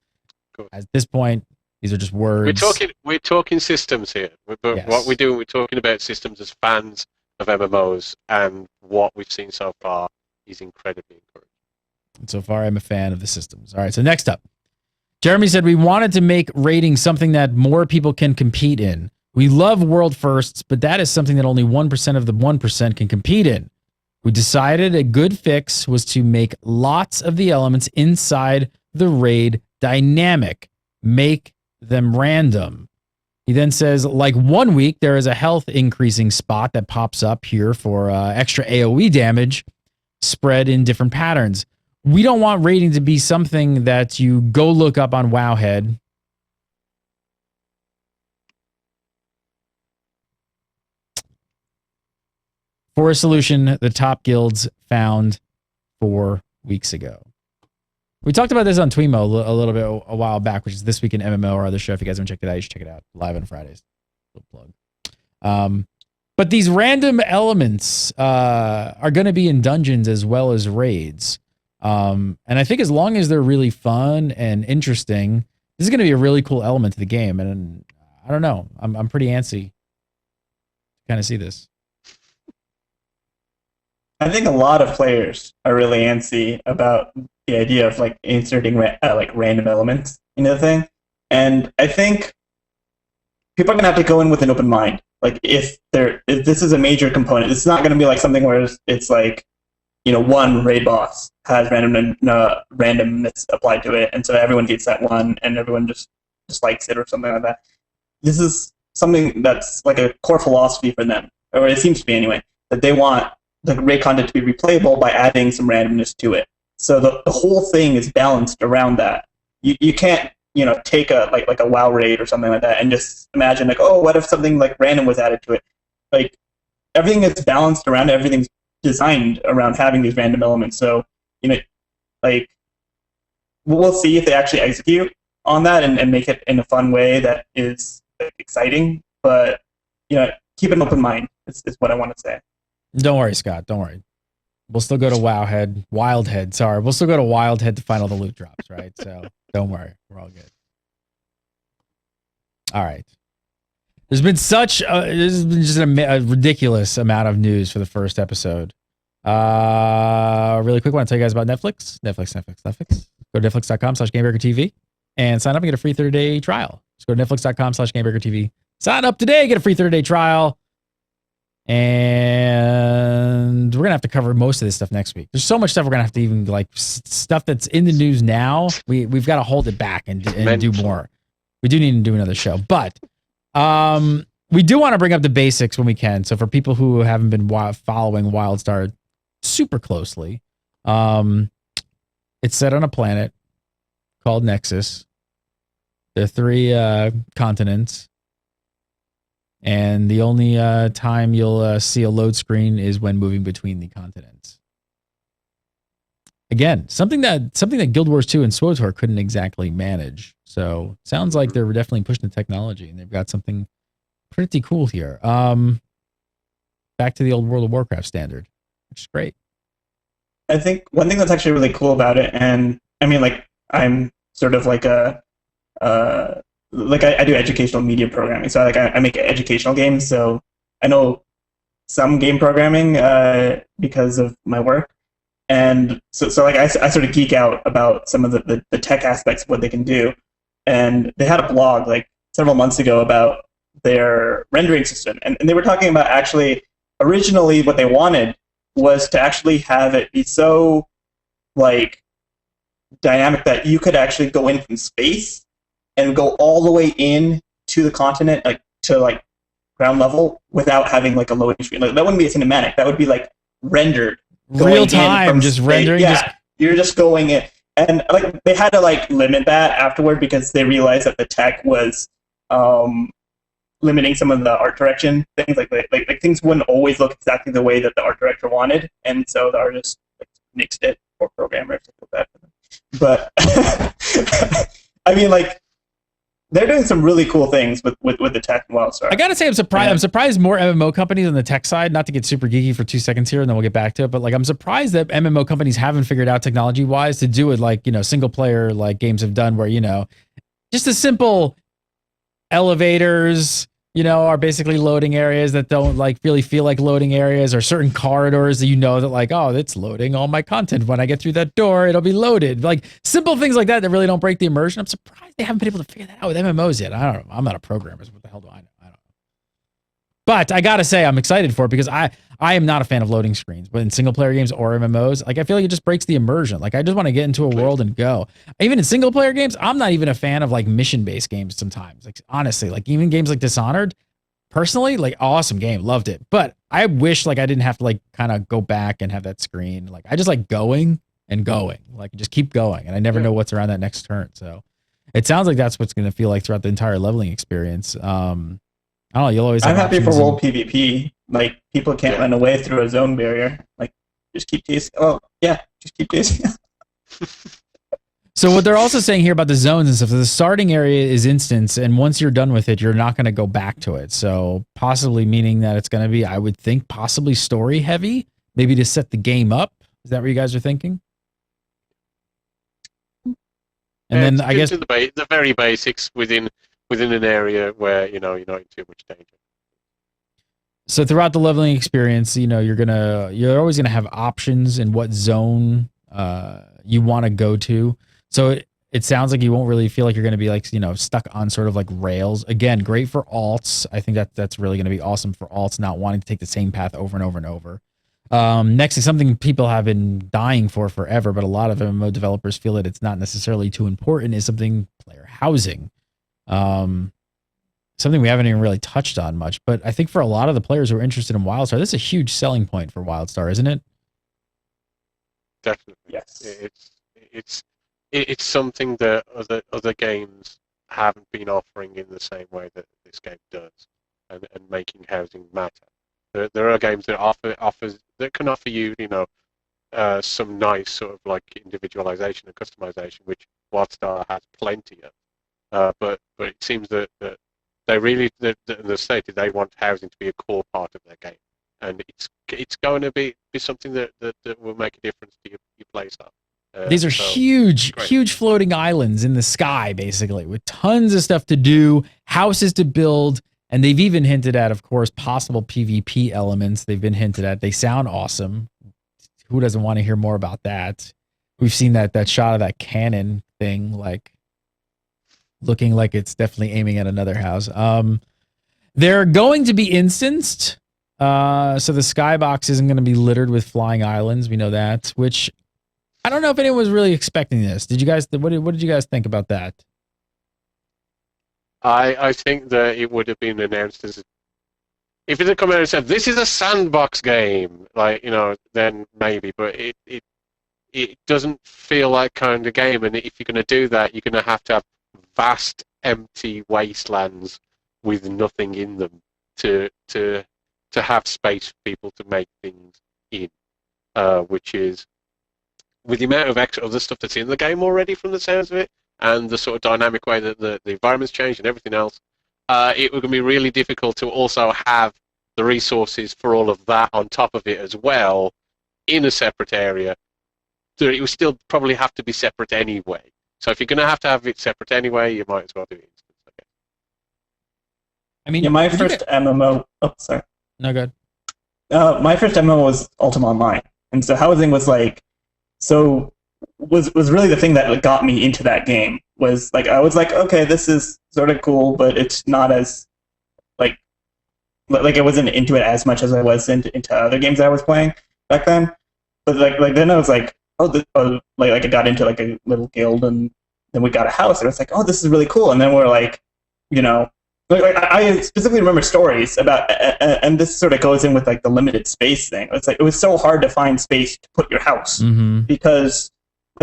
at this point, these are just words. We're talking systems here. Yes. What we're doing, we're talking about systems as fans of MMOs, and what we've seen so far is incredibly encouraging. And so far, I'm a fan of the systems. All right, so next up. Jeremy said, we wanted to make rating something that more people can compete in. We love world firsts, but that is something that only 1% of the 1% can compete in. We decided a good fix was to make lots of the elements inside the raid dynamic. Make them random. He then says, like 1 week, there is a health increasing spot that pops up here for extra AoE damage spread in different patterns. We don't want rating to be something that you go look up on Wowhead. For a solution the top guilds found 4 weeks ago. We talked about this on Twemo a little bit a while back, which is This Week in MMO, or other show. If you guys haven't checked it out, you should check it out. Live on Fridays. Little plug. But these random elements are going to be in dungeons as well as raids. And I think as long as they're really fun and interesting, this is going to be a really cool element to the game. And I don't know. I'm pretty antsy to kind of see this. I think a lot of players are really antsy about the idea of like inserting like random elements into the thing, and I think people are gonna have to go in with an open mind. Like if this is a major component, it's not gonna be like something where it's like, you know, one raid boss has randomness applied to it, and so everyone gets that one, and everyone just likes it or something like that. This is something that's like a core philosophy for them, or it seems to be anyway, that they want the raid content to be replayable by adding some randomness to it. So the whole thing is balanced around that. You can't, you know, take a like a WoW raid or something like that and just imagine like, oh, what if something like random was added to it? Like everything is balanced around it, everything's designed around having these random elements. So, you know, like we'll see if they actually execute on that and make it in a fun way that is exciting. But, you know, keep an open mind is what I want to say. Don't worry, Scott. Don't worry. We'll still go to Wildhead. Sorry. We'll still go to Wildhead to find all the loot drops, right? So don't worry. We're all good. All right. There's been just a ridiculous amount of news for the first episode. Really quick, I want to tell you guys about Netflix. Netflix. Go to netflix.com/GameBreaker TV and sign up and get a free 30-day trial. Just go to netflix.com/GameBreaker TV. Sign up today, get a free 30-day trial. And we're gonna have to cover most of this stuff next week. There's so much stuff we're gonna have to even like stuff that's in the news now. We've got to hold it back and do more. We do need to do another show, but we do want to bring up the basics when we can. So for people who haven't been following WildStar super closely, it's set on a planet called Nexus. There are 3 continents. And the only time you'll see a load screen is when moving between the continents. Again, something that Guild Wars 2 and SWTOR couldn't exactly manage. So sounds like they're definitely pushing the technology, and they've got something pretty cool here. Back to the old World of Warcraft standard, which is great. I think one thing that's actually really cool about it, and I mean, like I'm sort of like a I do educational media programming, so I make educational games. So I know some game programming because of my work, and so like I sort of geek out about some of the tech aspects of what they can do. And they had a blog like several months ago about their rendering system, and they were talking about actually originally what they wanted was to actually have it be so like dynamic that you could actually go in from space and go all the way in to the continent, like to like ground level, without having like a loading screen. Like, that wouldn't be a cinematic. That would be like rendered, real time, just space. Rendering. Yeah, you're just going in, and like they had to like limit that afterward because they realized that the tech was limiting some of the art direction things. Like things wouldn't always look exactly the way that the art director wanted, and so the artist like, nixed it, or programmers like that. But I mean, like. They're doing some really cool things with the tech in WildStar. I gotta say, I'm surprised. Yeah. I'm surprised more MMO companies on the tech side. Not to get super geeky for 2 seconds here, and then we'll get back to it. But like, I'm surprised that MMO companies haven't figured out technology-wise to do it like, you know, single player like games have done, where, you know, just a simple elevators, you know, are basically loading areas that don't like really feel like loading areas, or certain corridors that you know that like, oh, it's loading all my content. When I get through that door, it'll be loaded. Like simple things like that really don't break the immersion. I'm surprised they haven't been able to figure that out with MMOs yet. I don't know. I'm not a programmer. So what the hell do I know? I don't know. But I gotta say, I'm excited for it because I am not a fan of loading screens, but in single player games or MMOs, like I feel like it just breaks the immersion. Like I just want to get into a world and go. Even in single player games, I'm not even a fan of like mission based games sometimes. Like honestly, like even games like Dishonored, personally, like awesome game, loved it. But I wish like I didn't have to like kind of go back and have that screen. Like I just like going and going, like just keep going, and I never know what's around that next turn. So it sounds like that's what's going to feel like throughout the entire leveling experience. I don't know. You'll always. I'm happy for options world PvP. Like people can't run away through a zone barrier. Like just keep chasing. Oh yeah, just keep chasing. So what they're also saying here about the zones and stuff, the starting area is instance, and once you're done with it, you're not going to go back to it. So possibly meaning that it's going to be, I would think, possibly story heavy, maybe to set the game up. Is that what you guys are thinking? And then I guess the very basics within an area where you're not in too much danger. so throughout the leveling experience, you're always gonna have options in what zone you want to go to. So it sounds like you won't really feel like you're gonna be like stuck on sort of like rails. Again, great for alts. I think that's really gonna be awesome for alts not wanting to take the same path over and over and over. Next is something people have been dying for forever, but a lot of MMO developers feel that it's not necessarily too important, is something player housing. Something we haven't even really touched on much, but I think for a lot of the players who are interested in WildStar, this is a huge selling point for WildStar, isn't it? Definitely. Yes. It's something that other games haven't been offering in the same way that this game does, and making housing matter. There are games that can offer you some nice sort of like individualization and customization, which WildStar has plenty of. But it seems that they really the stated they want housing to be a core part of their game, and it's going to be something that will make a difference to your play style. These are huge floating islands in the sky, basically, with tons of stuff to do, houses to build, and they've even hinted at, of course, possible PvP elements. They've been hinted at. They sound awesome. Who doesn't want to hear more about that? We've seen that shot of that cannon thing, like looking like it's definitely aiming at another house. They're going to be instanced. So the skybox isn't going to be littered with flying islands. We know that, which I don't know if anyone was really expecting this. Did you guys, what did you guys think about that? I think that it would have been announced as, if it had come out and said, this is a sandbox game, then maybe, but it doesn't feel like kind of game, and if you're going to do that, you're going to have vast empty wastelands with nothing in them to have space for people to make things in, which is, with the amount of extra other stuff that's in the game already from the sounds of it, and the sort of dynamic way that the environment's changed and everything else, it would be really difficult to also have the resources for all of that on top of it as well in a separate area. So it would still probably have to be separate anyway. So if you're going to have it separate anyway, you might as well do it instance, I guess. I mean, my first MMO. Oh, sorry. No, good. My first MMO was Ultima Online, and so housing was was really the thing that got me into that game. Was like I was like, okay, this is sort of cool, but it's not as like I wasn't into it as much as I was into other games that I was playing back then. But like then I was like, like I got into like a little guild, and then we got a house, and it's like, oh, this is really cool. And then we're like, I specifically remember stories about, and this sort of goes in with like the limited space thing. It's like it was so hard to find space to put your house because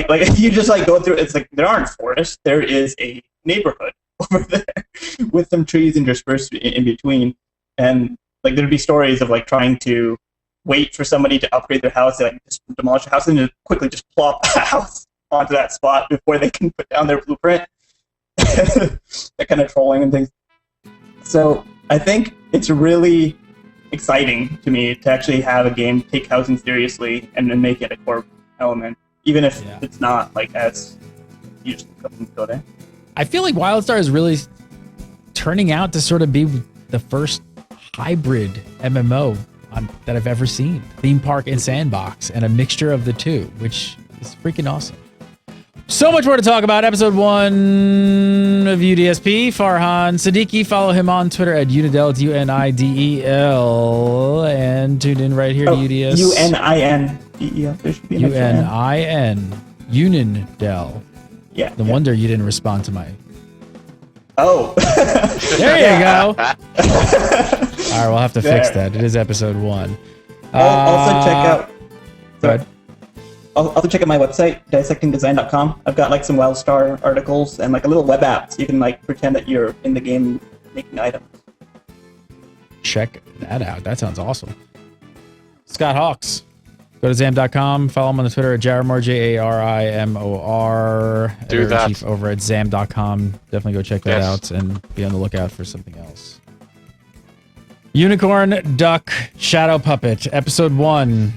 like you just like go through. It's like there aren't forests. There is a neighborhood over there with some trees interspersed in between, and like there'd be stories of like trying to wait for somebody to upgrade their house, like just demolish a house and just quickly just plop a house onto that spot before they can put down their blueprint. That kind of trolling and things. So I think it's really exciting to me to actually have a game take housing seriously and then make it a core element, even if it's not like as used to go there. I feel like WildStar is really turning out to sort of be the first hybrid MMO that I've ever seen. Theme park and sandbox, and a mixture of the two, which is freaking awesome. So much more to talk about. Episode 1 of UDSP. Farhan Siddiqui. Follow him on Twitter at Unidel. It's UNIDEL. And tune in right here to UDS. UNINDEL. There should be an UNIN. Unindel. Yeah. No wonder you didn't respond to my... Oh. There you go. All right, we'll have to fix that. It is episode 1. Also check out... Go ahead. Also check out my website, dissectingdesign.com. I've got like some WildStar articles and like a little web app, so you can like pretend that you're in the game making items. Check that out. That sounds awesome. Scott Hawks. Go to ZAM.com. Follow him on the Twitter at Jarimor, JARIMOR. Do that. Chief over at ZAM.com. Definitely go check that Yes. out and be on the lookout for something else. Unicorn Duck Shadow Puppet, episode 1.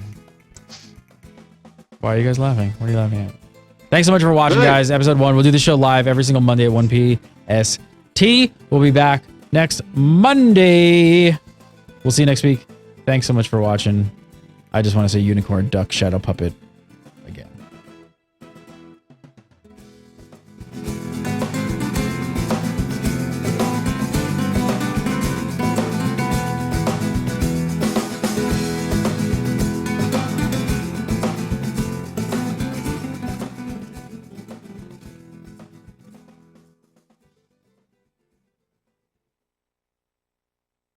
Why are you guys laughing? What are you laughing at? Thanks so much for watching, guys. Episode 1. We'll do the show live every single Monday at 1 PST. We'll be back next Monday. We'll see you next week. Thanks so much for watching. I just want to say Unicorn Duck Shadow Puppet.